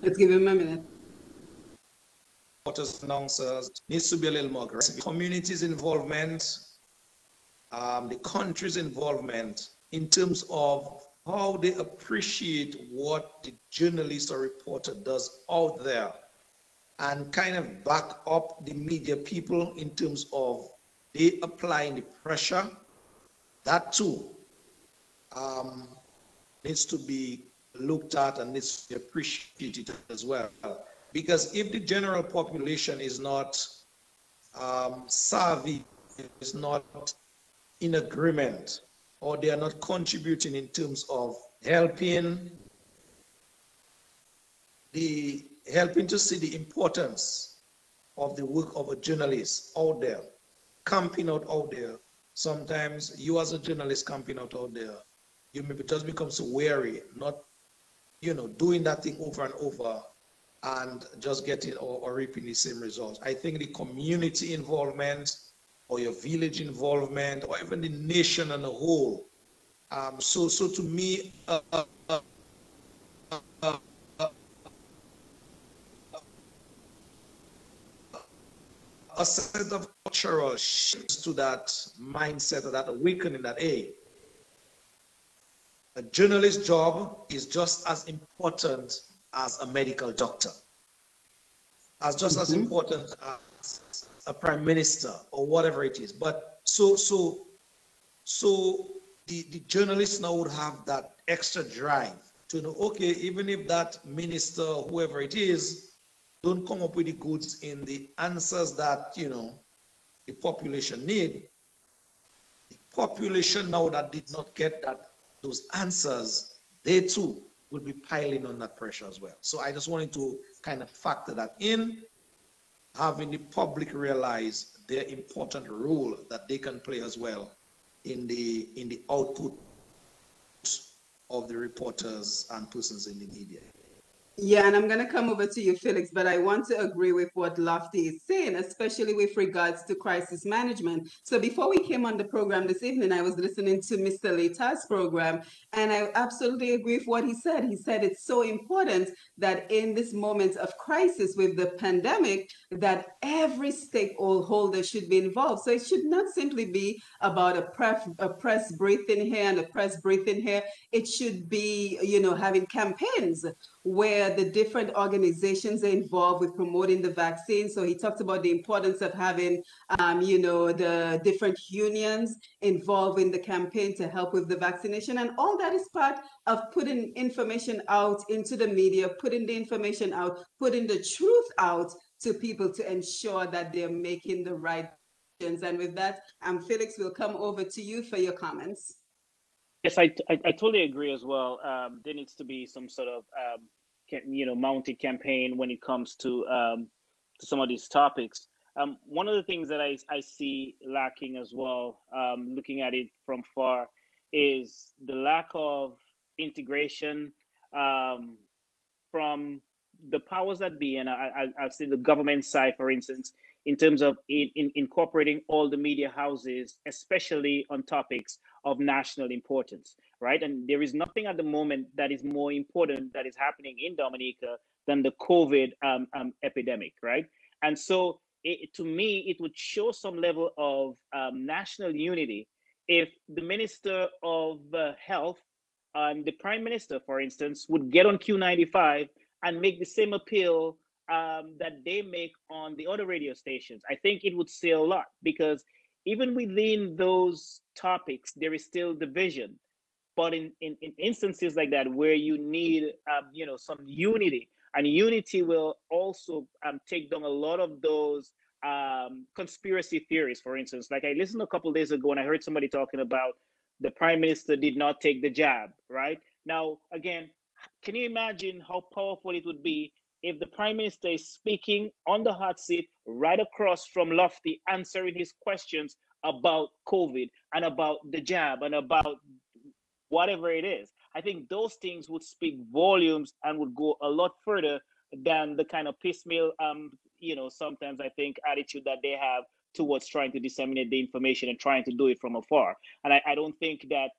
Let's give him a minute. Announcers needs to be a little more aggressive. Community's involvement, the country's involvement in terms of how they appreciate what the journalist or reporter does out there, and kind of back up the media people in terms of they applying the pressure. That too needs to be looked at and needs to be appreciated as well. Because if the general population is not savvy, is not in agreement, or they are not contributing in terms of helping the helping to see the importance of the work of a journalist out there, camping out there. Sometimes you as a journalist camping out there, you may just become so weary, not, doing that thing over and over and just getting or reaping the same results. I think the community involvement or your village involvement or even the nation as a whole. So to me, a set of cultural shifts to that mindset or that awakening that, hey, a journalist's job is just as important as a medical doctor, as important as a prime minister or whatever it is. But so the journalists now would have that extra drive to know, okay, even if that minister, whoever it is, don't come up with the goods in the answers that, the population need, the population now that did not get those answers, they too will be piling on that pressure as well. So I just wanted to kind of factor that in, having the public realize their important role that they can play as well in the output of the reporters and persons in the media. Yeah, and I'm going to come over to you, Felix, but I want to agree with what Lofty is saying, especially with regards to crisis management. So before we came on the program this evening, I was listening to Mr. Leta's program, and I absolutely agree with what he said. He said it's so important that in this moment of crisis with the pandemic, that every stakeholder should be involved. So it should not simply be about a press briefing here and a press briefing here. It should be, having campaigns where the different organizations are involved with promoting the vaccine. So he talked about the importance of having, the different unions involved in the campaign to help with the vaccination. And all that is part of putting information out into the media, putting the information out, putting the truth out to people to ensure that they're making the right decisions. And with that, Felix, will come over to you for your comments. Yes, I totally agree as well. There needs to be some sort of mounted campaign when it comes to some of these topics. One of the things that I see lacking as well, looking at it from far, is the lack of integration from the powers that be, and I'll say the government side, for instance, in terms of incorporating all the media houses, especially on topics of national importance, right? And there is nothing at the moment that is more important that is happening in Dominica than the COVID epidemic, right? And so to me, it would show some level of national unity if the Minister of Health, the Prime Minister, for instance, would get on Q95 and make the same appeal that they make on the other radio stations. I think it would say a lot, because even within those topics, there is still division. But in instances like that, where you need some unity, and unity will also take down a lot of those conspiracy theories. For instance, like I listened a couple of days ago and I heard somebody talking about the Prime Minister did not take the jab, right? Now, again, can you imagine how powerful it would be if the Prime Minister is speaking on the hot seat right across from Lofty, answering his questions about COVID and about the jab and about whatever it is? I think those things would speak volumes and would go a lot further than the kind of piecemeal, sometimes I think attitude that they have towards trying to disseminate the information and trying to do it from afar. And I don't think that,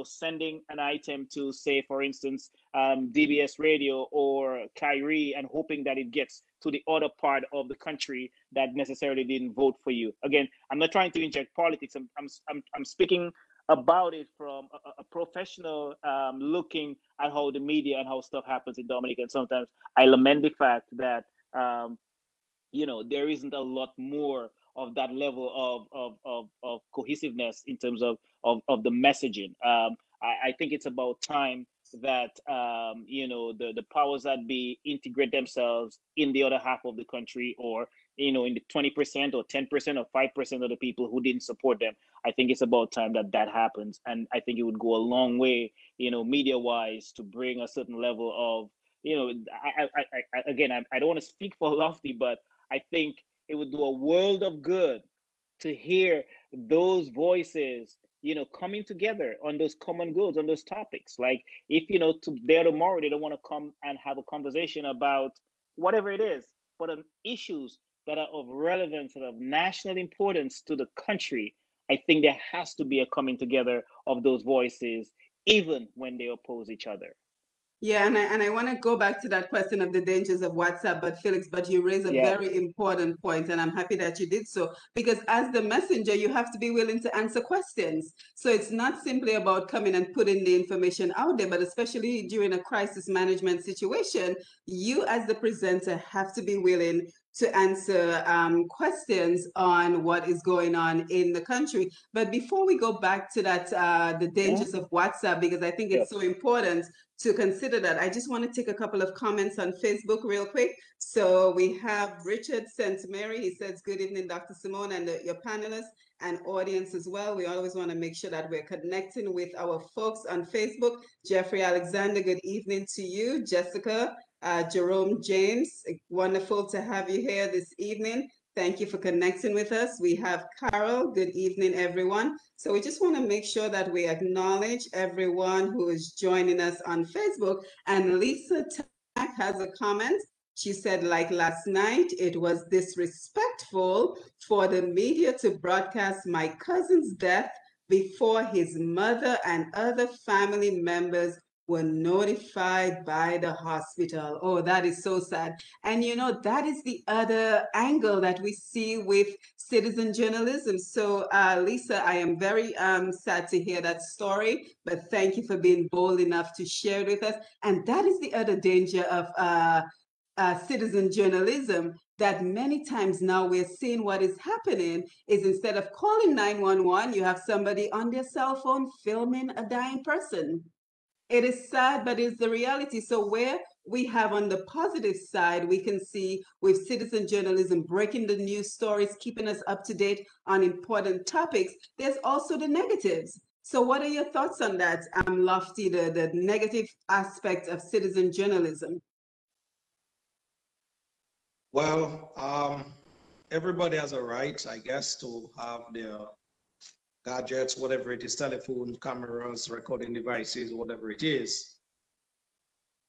sending an item to, say, for instance, DBS Radio or Kyrie and hoping that it gets to the other part of the country that necessarily didn't vote for you. Again, I'm not trying to inject politics. I'm speaking about it from a professional looking at how the media and how stuff happens in Dominica. And sometimes I lament the fact that there isn't a lot more of that level of cohesiveness in terms of the messaging. I think it's about time that the powers that be integrate themselves in the other half of the country, or in the 20% or 10% or 5% of the people who didn't support them. I think it's about time that happens, and I think it would go a long way, media wise, to bring a certain level of you know, again, I don't want to speak for Lofty, but I think it would do a world of good to hear those voices, you know, coming together on those common goals, on those topics. Like if, you know, today or tomorrow they don't want to come and have a conversation about whatever it is, but on issues that are of relevance and of national importance to the country, I think there has to be a coming together of those voices, even when they oppose each other. Yeah, and I want to go back to that question of the dangers of WhatsApp, but Felix, but you raise a very important point, and I'm happy that you did so, because as the messenger, you have to be willing to answer questions. So it's not simply about coming and putting the information out there, but especially during a crisis management situation, you as the presenter have to be willing to answer questions on what is going on in the country. But before we go back to that, the dangers of WhatsApp, because I think it's so important to consider that, I just want to take a couple of comments on Facebook real quick. So we have Richard St. Mary. He says, good evening, Dr. Simone, and your panelists and audience as well. We always want to make sure that we're connecting with our folks on Facebook. Jeffrey Alexander, good evening to you. Jessica, Jerome James, wonderful to have you here this evening. Thank you for connecting with us. We have Carol. Good evening, everyone. So we just want to make sure that we acknowledge everyone who is joining us on Facebook. And Lisa Tack has a comment. She said, like last night, it was disrespectful for the media to broadcast my cousin's death before his mother and other family members were notified by the hospital. Oh, that is so sad. And you know, that is the other angle that we see with citizen journalism. So Lisa, I am very sad to hear that story, but thank you for being bold enough to share it with us. And that is the other danger of citizen journalism, that many times now we're seeing what is happening is instead of calling 911, you have somebody on their cell phone filming a dying person. It is sad, but it's the reality. So where we have on the positive side, we can see with citizen journalism, breaking the news stories, keeping us up to date on important topics, there's also the negatives. So what are your thoughts on that, Lofty, the negative aspect of citizen journalism? Well, everybody has a right, I guess, to have their gadgets, whatever it is, telephone, cameras, recording devices, whatever it is.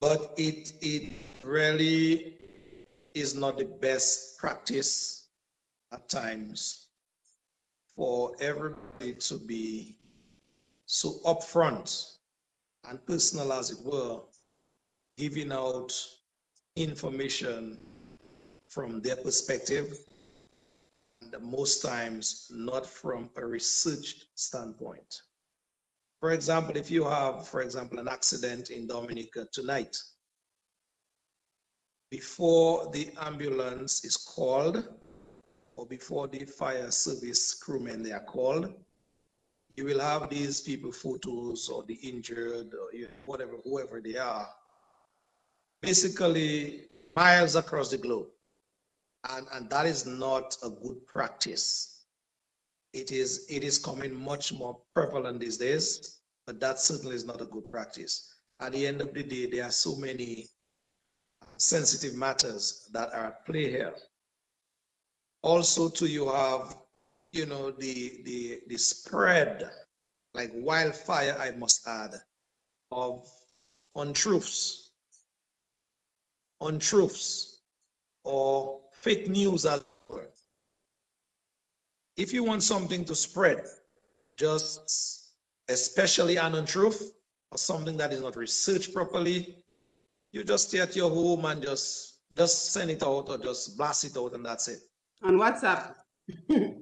But it really is not the best practice at times for everybody to be so upfront and personal, as it were, giving out information from their perspective, and most times not from a researched standpoint. For example, if you have, for example, an accident in Dominica tonight, before the ambulance is called or before the fire service crewmen they are called, you will have these people photos or the injured or whatever, whoever they are, basically miles across the globe. And that is not a good practice. It is coming much more prevalent these days, but that certainly is not a good practice. At the end of the day, there are so many sensitive matters that are at play here. Also, too, you have, you know, the spread, like wildfire, I must add, of untruths or fake news as well. If you want something to spread, just especially an untruth or something that is not researched properly, you just stay at your home and just send it out or just blast it out, and that's it. On WhatsApp.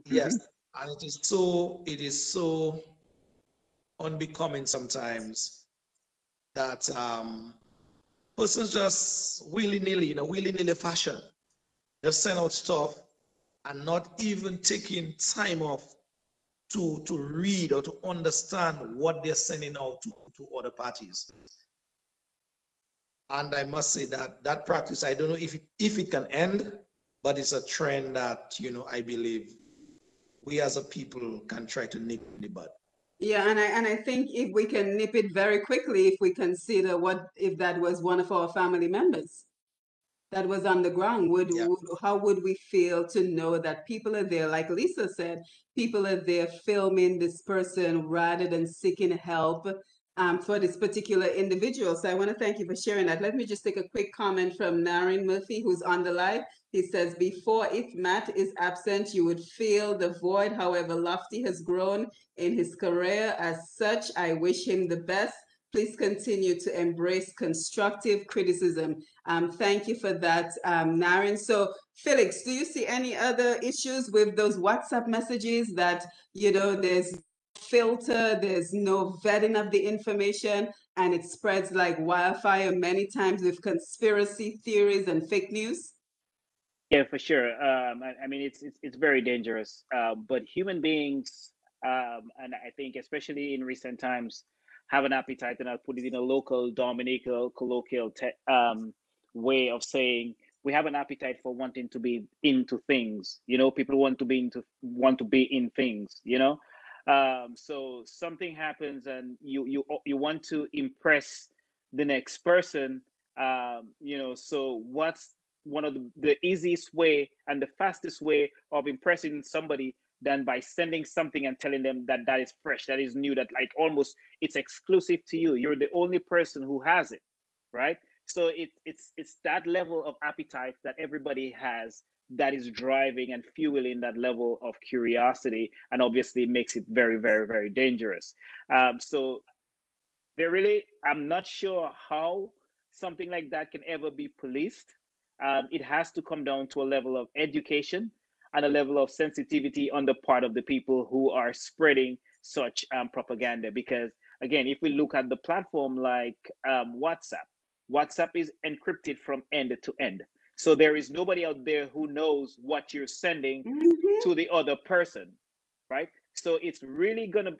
Yes, and it is so unbecoming sometimes that persons just willy-nilly fashion, just send out stuff and not even taking time off to read or to understand what they're sending out to other parties. And I must say that that practice, I don't know if it can end, but it's a trend that, you know, I believe we as a people can try to nip in the bud. Yeah, and I think if we can nip it very quickly, if we consider what if that was one of our family members that was on the ground, Yeah. how would we feel to know that people are there, like Lisa said, people are there filming this person rather than seeking help for this particular individual. So I want to thank you for sharing that. Let me just take a quick comment from Naren Murphy, who's on the live. He says, before, if Matt is absent, you would feel the void. However, Lofty has grown in his career. As such, I wish him the best. Please continue to embrace constructive criticism. Thank you for that, Naren. So, Felix, do you see any other issues with those WhatsApp messages that, there's filter, there's no vetting of the information, and it spreads like wildfire many times with conspiracy theories and fake news? Yeah, for sure. I mean, it's very dangerous. But human beings, and I think especially in recent times, have an appetite, and I'll put it in a local Dominican colloquial way of saying we have an appetite for wanting to be into things. People want to be in things. So something happens, and you want to impress the next person. So what's one of the easiest way and the fastest way of impressing somebody than by sending something and telling them that that is fresh, that is new, that like almost it's exclusive to you. You're the only person who has it, right? So it's that level of appetite that everybody has that is driving and fueling that level of curiosity, and obviously makes it very, very, very dangerous. So I'm not sure how something like that can ever be policed. It has to come down to a level of education and a level of sensitivity on the part of the people who are spreading such propaganda. Because again, if we look at the platform like WhatsApp is encrypted from end to end. So there is nobody out there who knows what you're sending to the other person, right? So it's really going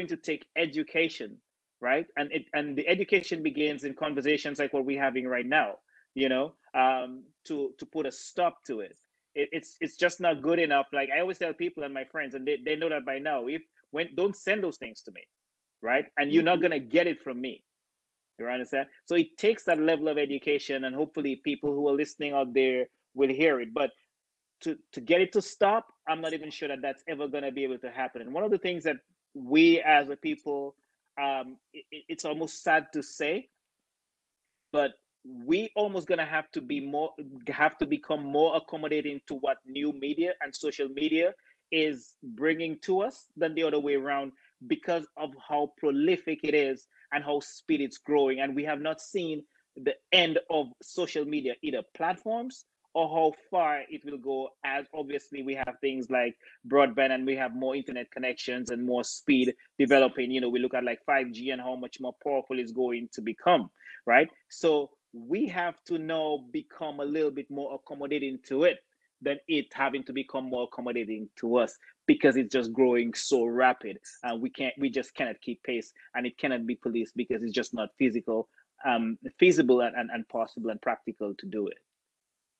to take education, right? And the education begins in conversations like what we're having right now, to put a stop to it. It's just not good enough. Like I always tell people and my friends, and they know that by now, don't send those things to me, right? And you're not gonna get it from me. You understand? So it takes that level of education, and hopefully people who are listening out there will hear it. But to get it to stop, I'm not even sure that that's ever going to be able to happen. And one of the things that we as a people, it's almost sad to say, but we almost going to have to become more accommodating to what new media and social media is bringing to us than the other way around, because of how prolific it is and how speed it's growing. And we have not seen the end of social media, either platforms or how far it will go, as obviously we have things like broadband and we have more internet connections and more speed developing. We look at like 5G and how much more powerful it's going to become, right? So we have to now become a little bit more accommodating to it than it having to become more accommodating to us, because it's just growing so rapid, and we just cannot keep pace, and it cannot be policed because it's just not feasible and possible and practical to do it.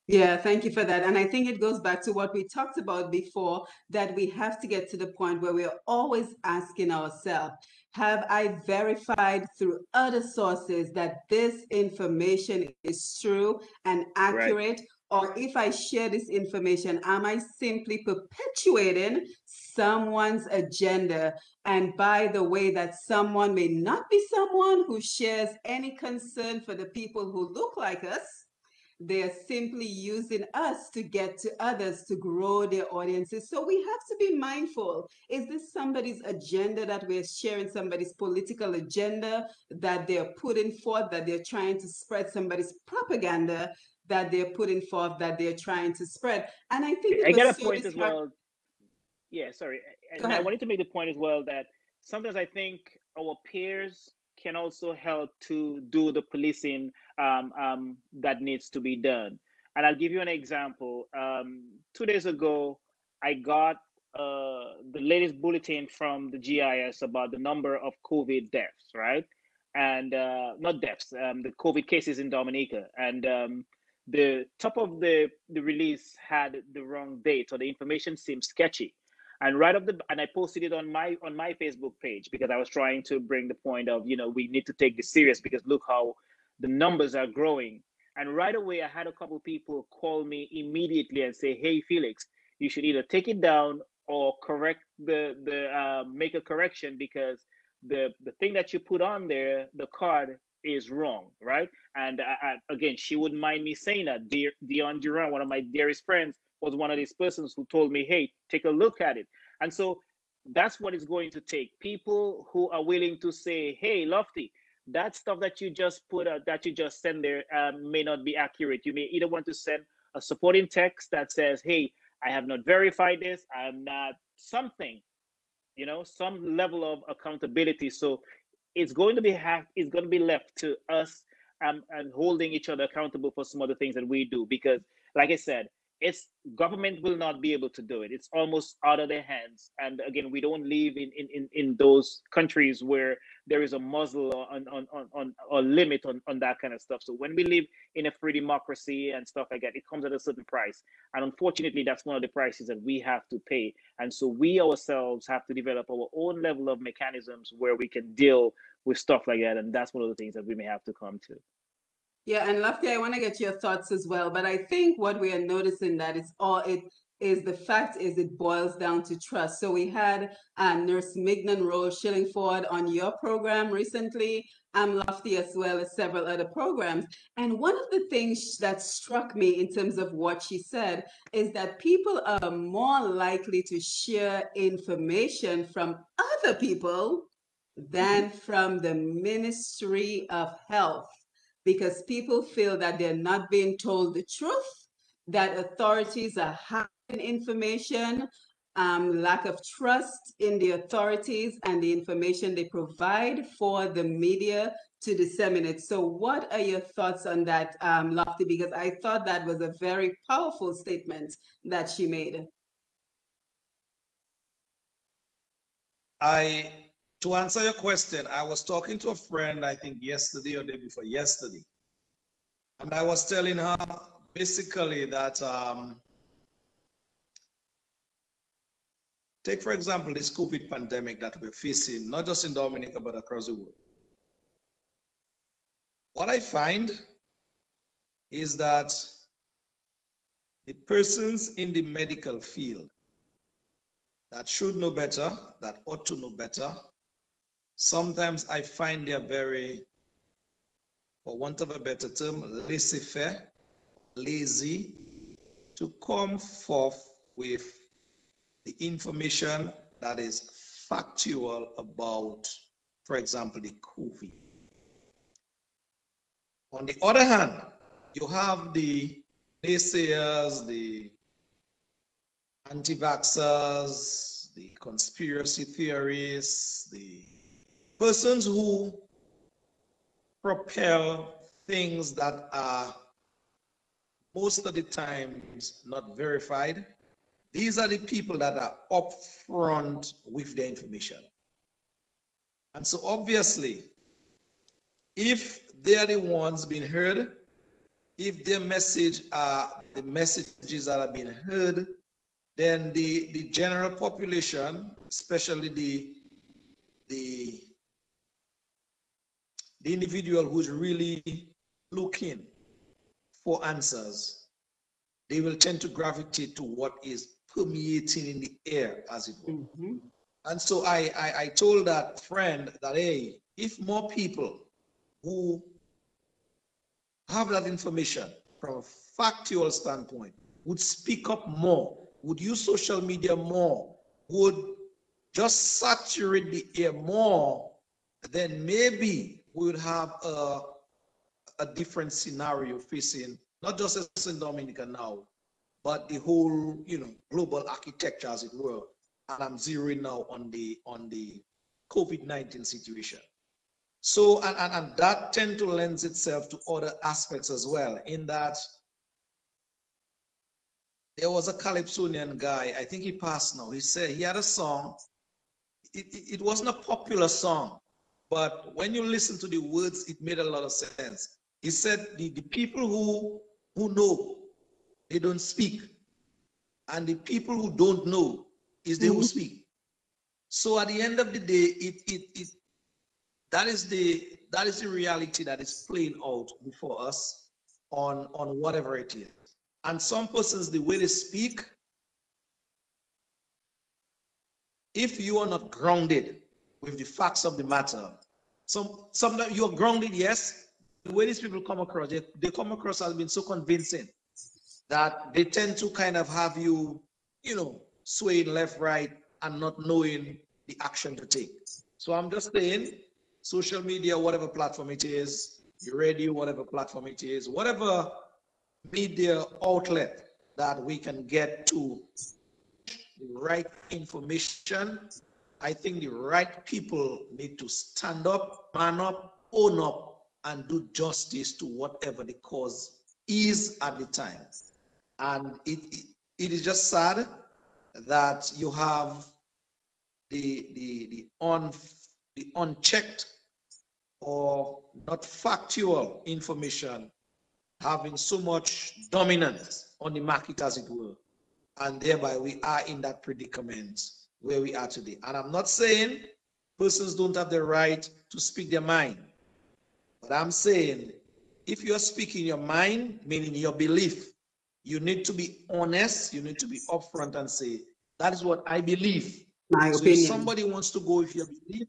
Yeah, thank you for that. And I think it goes back to what we talked about before, that we have to get to the point where we're always asking ourselves, have I verified through other sources that this information is true and accurate? Right. Or if I share this information, am I simply perpetuating someone's agenda? And by the way, that someone may not be someone who shares any concern for the people who look like us. They're simply using us to get to others to grow their audiences. So we have to be mindful. Is this somebody's agenda that we're sharing, somebody's political agenda that they're putting forth, that they're trying to spread, somebody's propaganda that they're putting forth, that they're trying to spread? And I think I get a point as well. Yeah, sorry. And I wanted to make the point as well that sometimes I think our peers can also help to do the policing that needs to be done. And I'll give you an example. 2 days ago, I got the latest bulletin from the GIS about the number of COVID deaths, right? And not deaths, the COVID cases in Dominica. And the top of the release had the wrong date, so the information seemed sketchy. And I posted it on my Facebook page, because I was trying to bring the point of, we need to take this serious, because look how the numbers are growing. And right away, I had a couple people call me immediately and say, "Hey, Felix, you should either take it down or correct make a correction, because the thing that you put on there, the card, is wrong," right? And again, she wouldn't mind me saying that. Durand, one of my dearest friends, was one of these persons who told me, "Hey, take a look at it." And so that's what it's going to take. People who are willing to say, "Hey, Lofty, that stuff that you just put out, that you just send there, may not be accurate." You may either want to send a supporting text that says, "Hey, I have not verified this. I'm not something," some level of accountability. So it's going to be left to us, and holding each other accountable for some of the things that we do, because, like I said, government will not be able to do it. It's almost out of their hands. And again, we don't live in those countries where there is a muzzle or limit on that kind of stuff. So when we live in a free democracy and stuff like that, it comes at a certain price. And unfortunately, that's one of the prices that we have to pay. And so we ourselves have to develop our own level of mechanisms where we can deal with stuff like that. And that's one of the things that we may have to come to. Yeah, and Lofty, I want to get your thoughts as well. But I think what we are noticing that it boils down to trust. So we had Nurse Mignon Rose Shillingford on your program recently, Lofty, as well as several other programs. And one of the things that struck me in terms of what she said is that people are more likely to share information from other people than from the Ministry of Health, because people feel that they're not being told the truth, that authorities are hiding information, lack of trust in the authorities and the information they provide for the media to disseminate. So what are your thoughts on that, Lofty? Because I thought that was a very powerful statement that she made. To answer your question, I was talking to a friend, I think yesterday or day before yesterday, and I was telling her basically that, take for example this COVID pandemic that we're facing, not just in Dominica, but across the world. What I find is that the persons in the medical field that should know better, that ought to know better, sometimes I find they're very, for want of a better term, laissez-faire, lazy, to come forth with the information that is factual about, for example, the COVID. On the other hand, you have the naysayers, the anti-vaxxers, the conspiracy theorists, the persons who propel things that are most of the times not verified. These are the people that are upfront with the information. And so obviously, if they are the ones being heard, if their message are the messages that are being heard, then the general population, especially the individual who's really looking for answers, they will tend to gravitate to what is permeating in the air, as it were. Mm-hmm. And so I told that friend that, hey, if more people who have that information from a factual standpoint would speak up more, would use social media more, would just saturate the air more, then maybe we would have a different scenario facing not just us in Dominica now, but the whole, global architecture, as it were. And I'm zeroing now on the COVID-19 situation. So, and that tend to lend itself to other aspects as well, in that there was a Calypsonian guy, I think he passed now. He said he had a song. It wasn't a popular song, but when you listen to the words, it made a lot of sense. He said the people who know, they don't speak. And the people who don't know, It's they who speak. So at the end of the day, that is the reality that is playing out before us on whatever it is. And some persons, the way they speak, if you are not grounded with the facts of the matter, sometimes you're grounded, yes. The way these people come across, they come across as being so convincing that they tend to kind of have you, swaying left, right, and not knowing the action to take. So I'm just saying, social media, whatever platform it is, the radio, whatever platform it is, whatever media outlet that we can get to the right information, I think the right people need to stand up, man up, own up, and do justice to whatever the cause is at the time. And it is just sad that you have the unchecked or not factual information having so much dominance on the market, as it were, and thereby we are in that predicament where we are today. And I'm not saying persons don't have the right to speak their mind, but I'm saying if you're speaking your mind, meaning your belief, you need to be honest, you need to be upfront and say, that is what I believe. My so opinion. If somebody wants to go with your belief,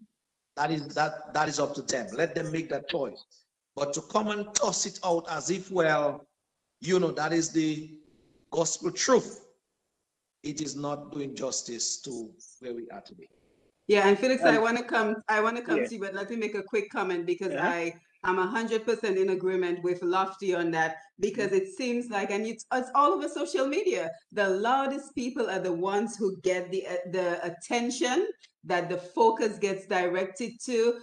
that is up to them. Let them make that choice. But to come and toss it out as if, well, that is the gospel truth, it is not doing justice to where we are today. Yeah, and Felix, I want to come yeah. to you, but let me make a quick comment because Uh-huh. I am 100% in agreement with Lofty on that, because it seems like, and it's all over social media, the loudest people are the ones who get the attention that the focus gets directed to,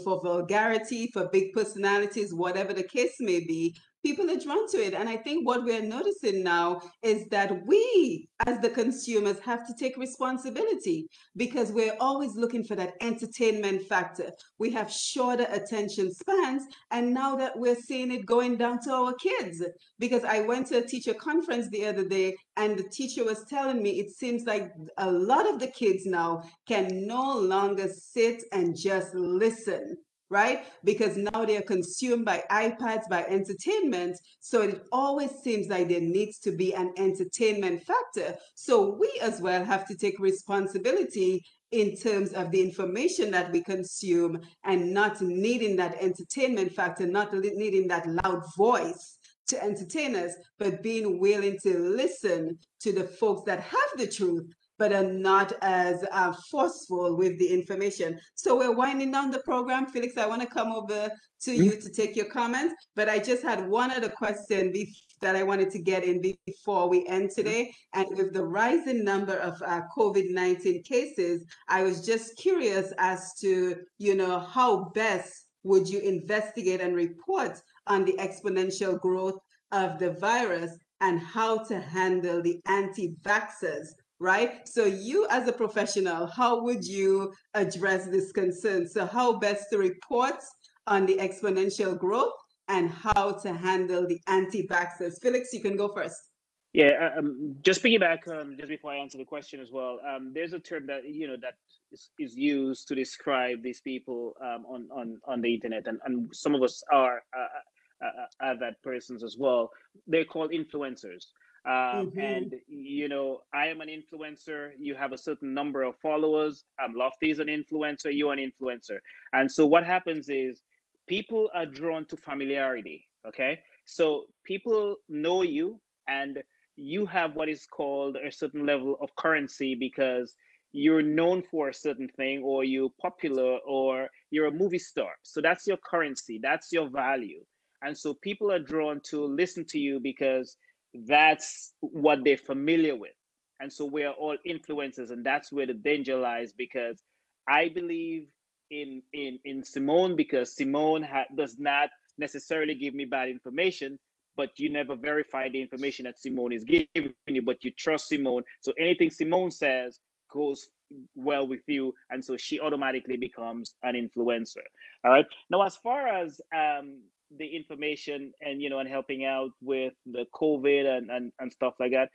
for vulgarity, for big personalities, whatever the case may be. People are drawn to it. And I think what we're noticing now is that we, as the consumers, have to take responsibility, because we're always looking for that entertainment factor. We have shorter attention spans, and now that we're seeing it going down to our kids, because I went to a teacher conference the other day, and the teacher was telling me it seems like a lot of the kids now can no longer sit and just listen, right? Because now they're consumed by iPads, by entertainment. So it always seems like there needs to be an entertainment factor. So we as well have to take responsibility in terms of the information that we consume, and not needing that entertainment factor, not needing that loud voice to entertain us, but being willing to listen to the folks that have the truth, but are not as forceful with the information. So we're winding down the program. Felix, I want to come over to you to take your comments, but I just had one other question that I wanted to get in before we end today. And with the rising number of COVID-19 cases, I was just curious as to, how best would you investigate and report on the exponential growth of the virus, and how to handle the anti-vaxxers, right? So you as a professional, how would you address this concern? So how best to report on the exponential growth, and how to handle the anti-vaxxers? Felix, you can go first. Yeah, just piggyback, just before I answer the question as well. There's a term that that is used to describe these people on the internet, and some of us are that persons as well. They're called influencers. And I am an influencer. You have a certain number of followers. Lofty is an influencer. You're an influencer. And so what happens is people are drawn to familiarity. Okay, so people know you, and you have what is called a certain level of currency because you're known for a certain thing, or you're popular, or you're a movie star. So that's your currency. That's your value. And so people are drawn to listen to you because that's what they're familiar with. And so we are all influencers, and that's where the danger lies, because I believe in Simone, because Simone does not necessarily give me bad information, but you never verify the information that Simone is giving you, but you trust Simone. So anything Simone says goes well with you, and so she automatically becomes an influencer. All right. Now, as far as the information and and helping out with the COVID and stuff like that,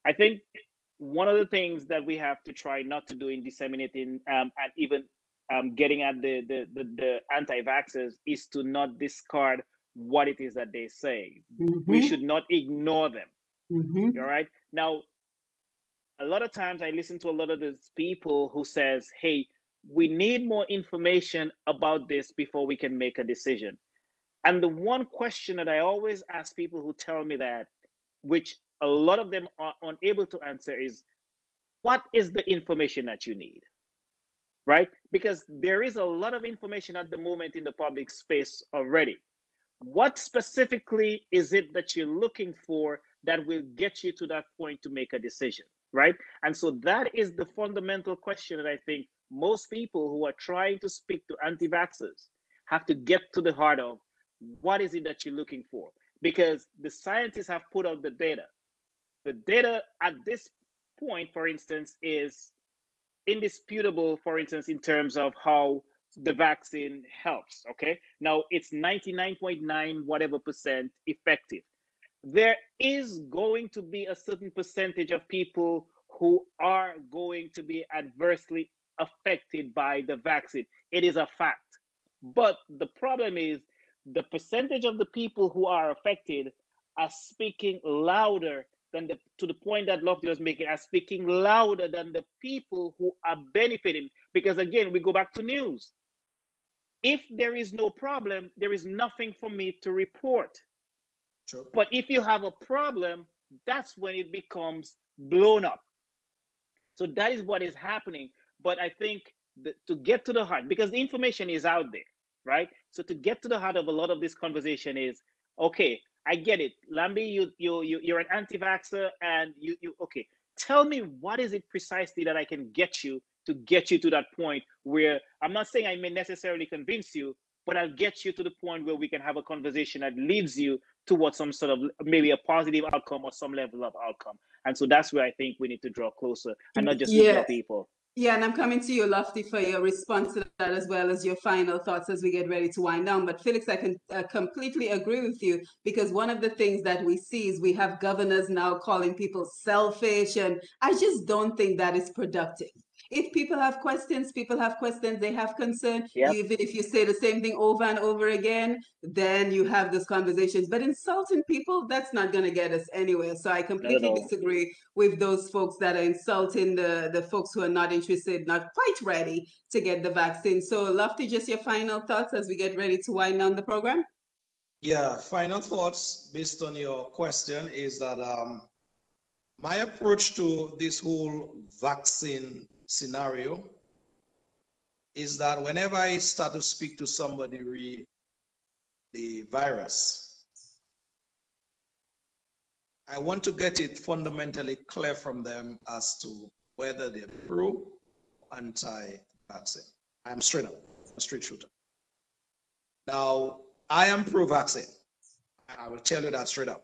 I think one of the things that we have to try not to do in disseminating and even getting at the anti-vaxxers is to not discard what it is that they say. We should not ignore them. All right. Now, a lot of times I listen to a lot of these people who says, hey, we need more information about this before we can make a decision. And the one question that I always ask people who tell me that, which a lot of them are unable to answer, is what is the information that you need? Right? Because there is a lot of information at the moment in the public space already. What specifically is it that you're looking for that will get you to that point to make a decision? Right? And so that is the fundamental question that I think most people who are trying to speak to anti-vaxxers have to get to the heart of. What is it that you're looking for? Because the scientists have put out the data. The data at this point, for instance, is indisputable, for instance, in terms of how the vaccine helps. Okay. Now it's 99.9 whatever percent effective. There is going to be a certain percentage of people who are going to be adversely affected by the vaccine. It is a fact. But the problem is the percentage of the people who are affected are speaking louder than to the point that Loftus was making, are speaking louder than the people who are benefiting. Because again, we go back to news. If there is no problem, there is nothing for me to report. Sure. But if you have a problem, that's when it becomes blown up. So that is what is happening. But I think to get to the heart, because the information is out there, right? So to get to the heart of a lot of this conversation is, okay, I get it. Lambi, you're an anti-vaxxer and you okay. Tell me what is it precisely that I can get you to that point where I'm not saying I may necessarily convince you, but I'll get you to the point where we can have a conversation that leads you towards some sort of maybe a positive outcome or some level of outcome. And so that's where I think we need to draw closer and not just ignore people. Yeah, and I'm coming to you, Lofty, for your response to that as well as your final thoughts as we get ready to wind down. But Felix, I can completely agree with you, because one of the things that we see is we have governors now calling people selfish, and I just don't think that is productive. If people have questions, they have concern. Yep. Even if you say the same thing over and over again, then you have those conversations. But insulting people, that's not going to get us anywhere. So I completely disagree with those folks that are insulting the folks who are not interested, not quite ready to get the vaccine. So Lofty, just your final thoughts as we get ready to wind down the program? Yeah, final thoughts based on your question is that my approach to this whole vaccine scenario is that whenever I start to speak to somebody re the virus, I want to get it fundamentally clear from them as to whether they're pro or anti-vaccine. I'm straight up, a straight shooter. Now, I am pro-vaccine. I will tell you that straight up.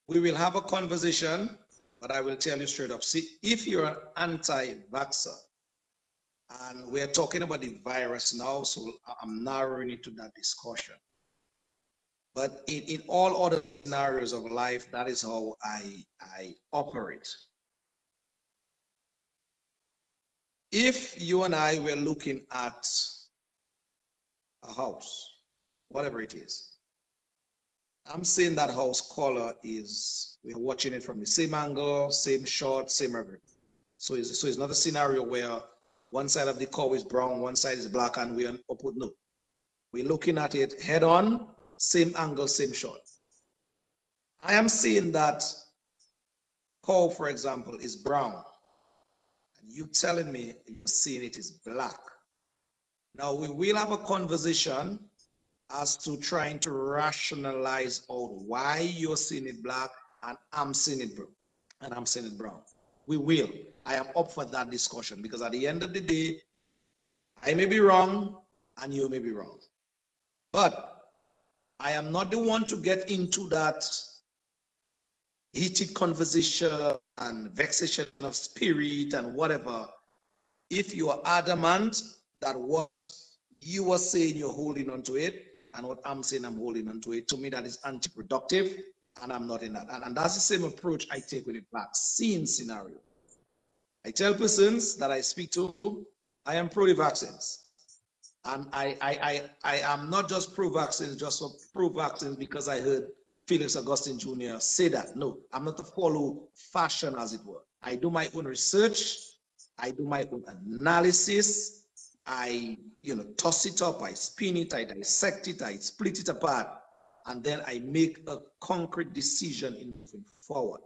We will have a conversation, but I will tell you straight up. See, if you're an anti-vaxxer, and we're talking about the virus now, so I'm narrowing it to that discussion. But in all other scenarios of life, that is how I operate. If you and I were looking at a house, whatever it is, I'm saying that house color is, we're watching it from the same angle, same shot, same everything. So it's not a scenario where one side of the cow is brown, one side is black, and we're opposite. No. We're looking at it head on, same angle, same shot. I am seeing that cow, for example, is brown. And you telling me you're seeing it is black. Now we will have a conversation as to trying to rationalize out why you're seeing it black and I'm seeing it brown. And I'm seeing it brown. We will. I am up for that discussion, because at the end of the day, I may be wrong and you may be wrong. But I am not the one to get into that heated conversation and vexation of spirit and whatever. If you are adamant that what you are saying you're holding on to it, and what I'm saying I'm holding on to it, to me that is anti-productive. and I'm not in that. And that's the same approach I take with the vaccine scenario. I tell persons that I speak to, I am pro the vaccines. And I am not just pro-vaccines, just for pro-vaccines because I heard Felix Augustine Jr. say that. No, I'm not to follow fashion, as it were. I do my own research. I do my own analysis. I, toss it up, I spin it, I dissect it, I split it apart, and then I make a concrete decision in moving forward.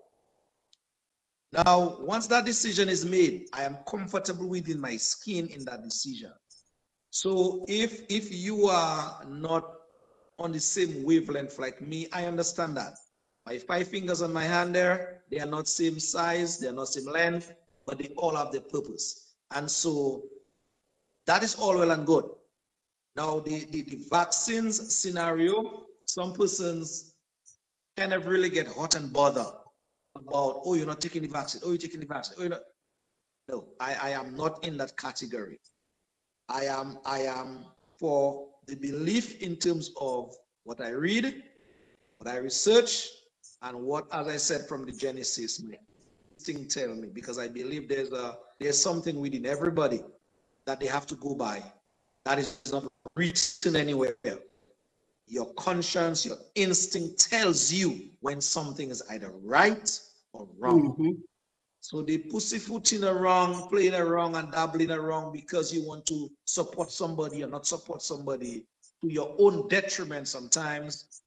Now, once that decision is made, I am comfortable within my skin in that decision. So if you are not on the same wavelength like me, I understand that. My 5 fingers on my hand there, they are not same size, they are not same length, but they all have their purpose. And so that is all well and good. Now, the vaccines scenario, some persons kind of really get hot and bothered about, oh, you're not taking the vaccine, oh, you're taking the vaccine, oh, you're not. No, I am not in that category. I am for the belief in terms of what I read, what I research, and what, as I said from the Genesis, my instinct tell me, because I believe there's something within everybody that they have to go by that is not written anywhere. Your conscience, your instinct tells you when something is either right or wrong. Mm-hmm. So they pussyfooting around, playing around and dabbling around because you want to support somebody or not support somebody to your own detriment sometimes.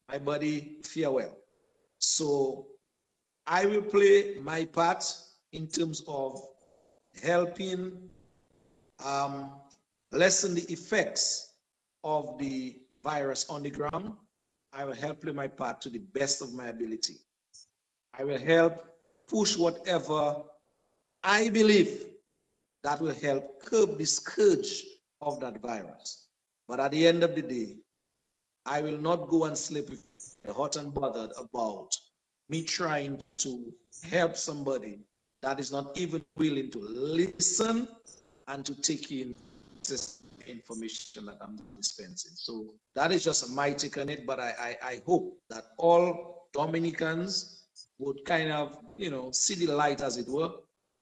My buddy, farewell. So I will play my part in terms of helping lessen the effects of the virus on the ground. I will help play my part to the best of my ability. I will help push whatever I believe that will help curb the scourge of that virus. But at the end of the day, I will not go and sleep hot and bothered about me trying to help somebody that is not even willing to listen and to take in this information that I'm dispensing. So that is just my take on it, but I hope that all Dominicans would kind of, see the light, as it were,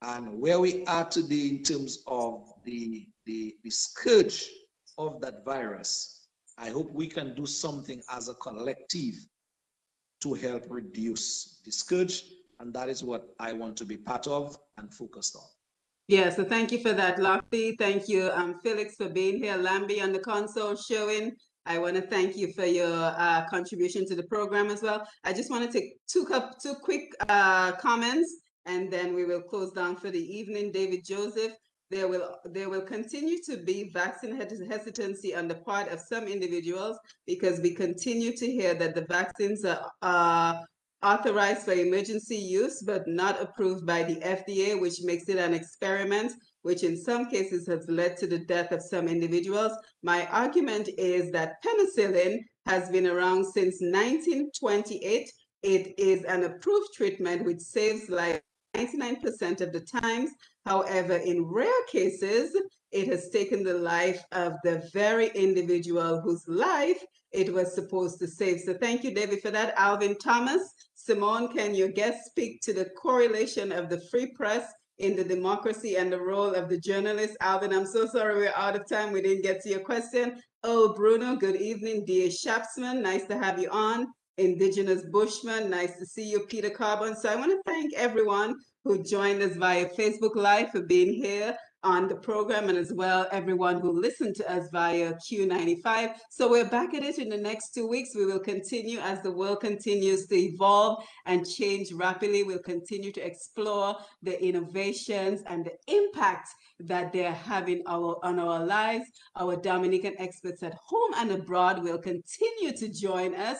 and where we are today in terms of the scourge of that virus. I hope we can do something as a collective to help reduce the scourge, and that is what I want to be part of and focused on. Yeah, so thank you for that, Lofty. Thank you, Felix, for being here. Lambi on the console showing. I want to thank you for your contribution to the program as well. I just want to take two quick comments, and then we will close down for the evening. David Joseph, there will continue to be vaccine hesitancy on the part of some individuals because we continue to hear that the vaccines are authorized for emergency use, but not approved by the FDA, which makes it an experiment, which in some cases has led to the death of some individuals. My argument is that penicillin has been around since 1928. It is an approved treatment which saves life 99% of the times. However, in rare cases, it has taken the life of the very individual whose life it was supposed to save. So thank you, David, for that. Alvin Thomas, Simone, can your guest speak to the correlation of the free press in the democracy and the role of the journalist? Alvin, I'm so sorry we're out of time. We didn't get to your question. Oh, Bruno, good evening. D.A. Shapsman, nice to have you on. Indigenous Bushman, nice to see you. Peter Carbon. So I want to thank everyone who joined us via Facebook Live for being here on the program, and as well everyone who listened to us via Q95. So we're back at it in the next 2 weeks. We will continue as the world continues to evolve and change rapidly. We'll continue to explore the innovations and the impact that they're having on our lives. Our Dominican experts at home and abroad will continue to join us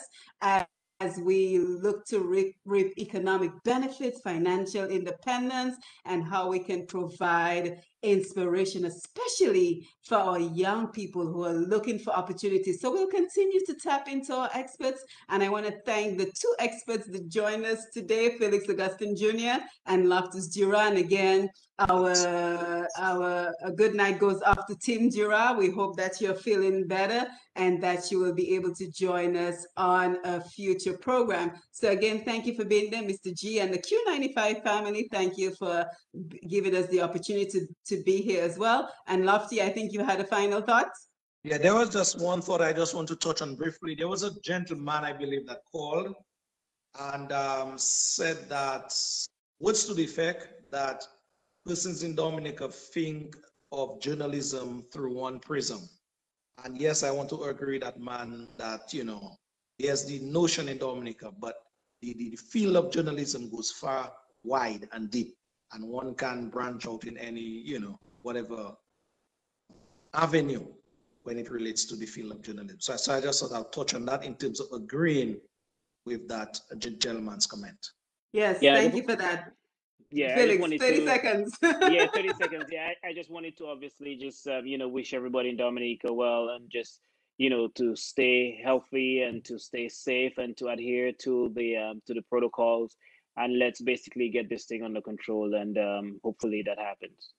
as we look to reap economic benefits, financial independence, and how we can provide inspiration, especially for our young people who are looking for opportunities. So we'll continue to tap into our experts. And I want to thank the two experts that joined us today, Felix Augustine Jr. and Loftus Durand. Again, a good night goes off to Tim Durand. We hope that you're feeling better and that you will be able to join us on a future program. So again, thank you for being there, Mr. G, and the Q95 family. Thank you for giving us the opportunity to be here as well. And Lofty, I think you had a final thought? Yeah, there was just one thought I just want to touch on briefly. There was a gentleman, I believe, that called and said that words to the effect that persons in Dominica think of journalism through one prism. And yes, I want to agree that, man, that, you know, there's the notion in Dominica, but the field of journalism goes far wide and deep, and one can branch out in any, you know, whatever avenue when it relates to the field of journalism. So I just thought I'll touch on that in terms of agreeing with that gentleman's comment. Yes, thank you for that. Yeah, Felix, I just 30 seconds. Yeah, 30 seconds. Yeah, I just wanted to obviously just, you know, wish everybody in Dominica well, and just, you know, to stay healthy and to stay safe and to adhere to the protocols. And let's basically get this thing under control, and hopefully that happens.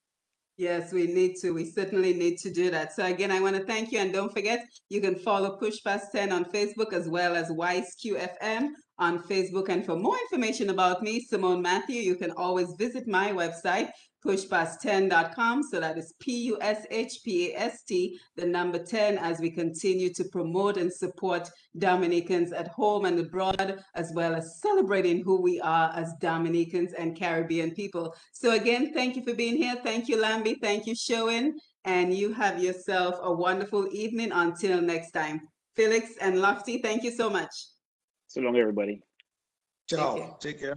Yes, we need to. We certainly need to do that. So again, I want to thank you. And don't forget, you can follow Push Past 10 on Facebook, as well as YSQFM on Facebook. And for more information about me, Simone Mathieu, you can always visit my website, pushpast10.com. So that is PUSHPAST, the number 10, as we continue to promote and support Dominicans at home and abroad, as well as celebrating who we are as Dominicans and Caribbean people. So again, thank you for being here. Thank you, Lambi. Thank you, Showen. And you have yourself a wonderful evening until next time. Felix and Lofty, thank you so much. So long, everybody. Ciao. Take care.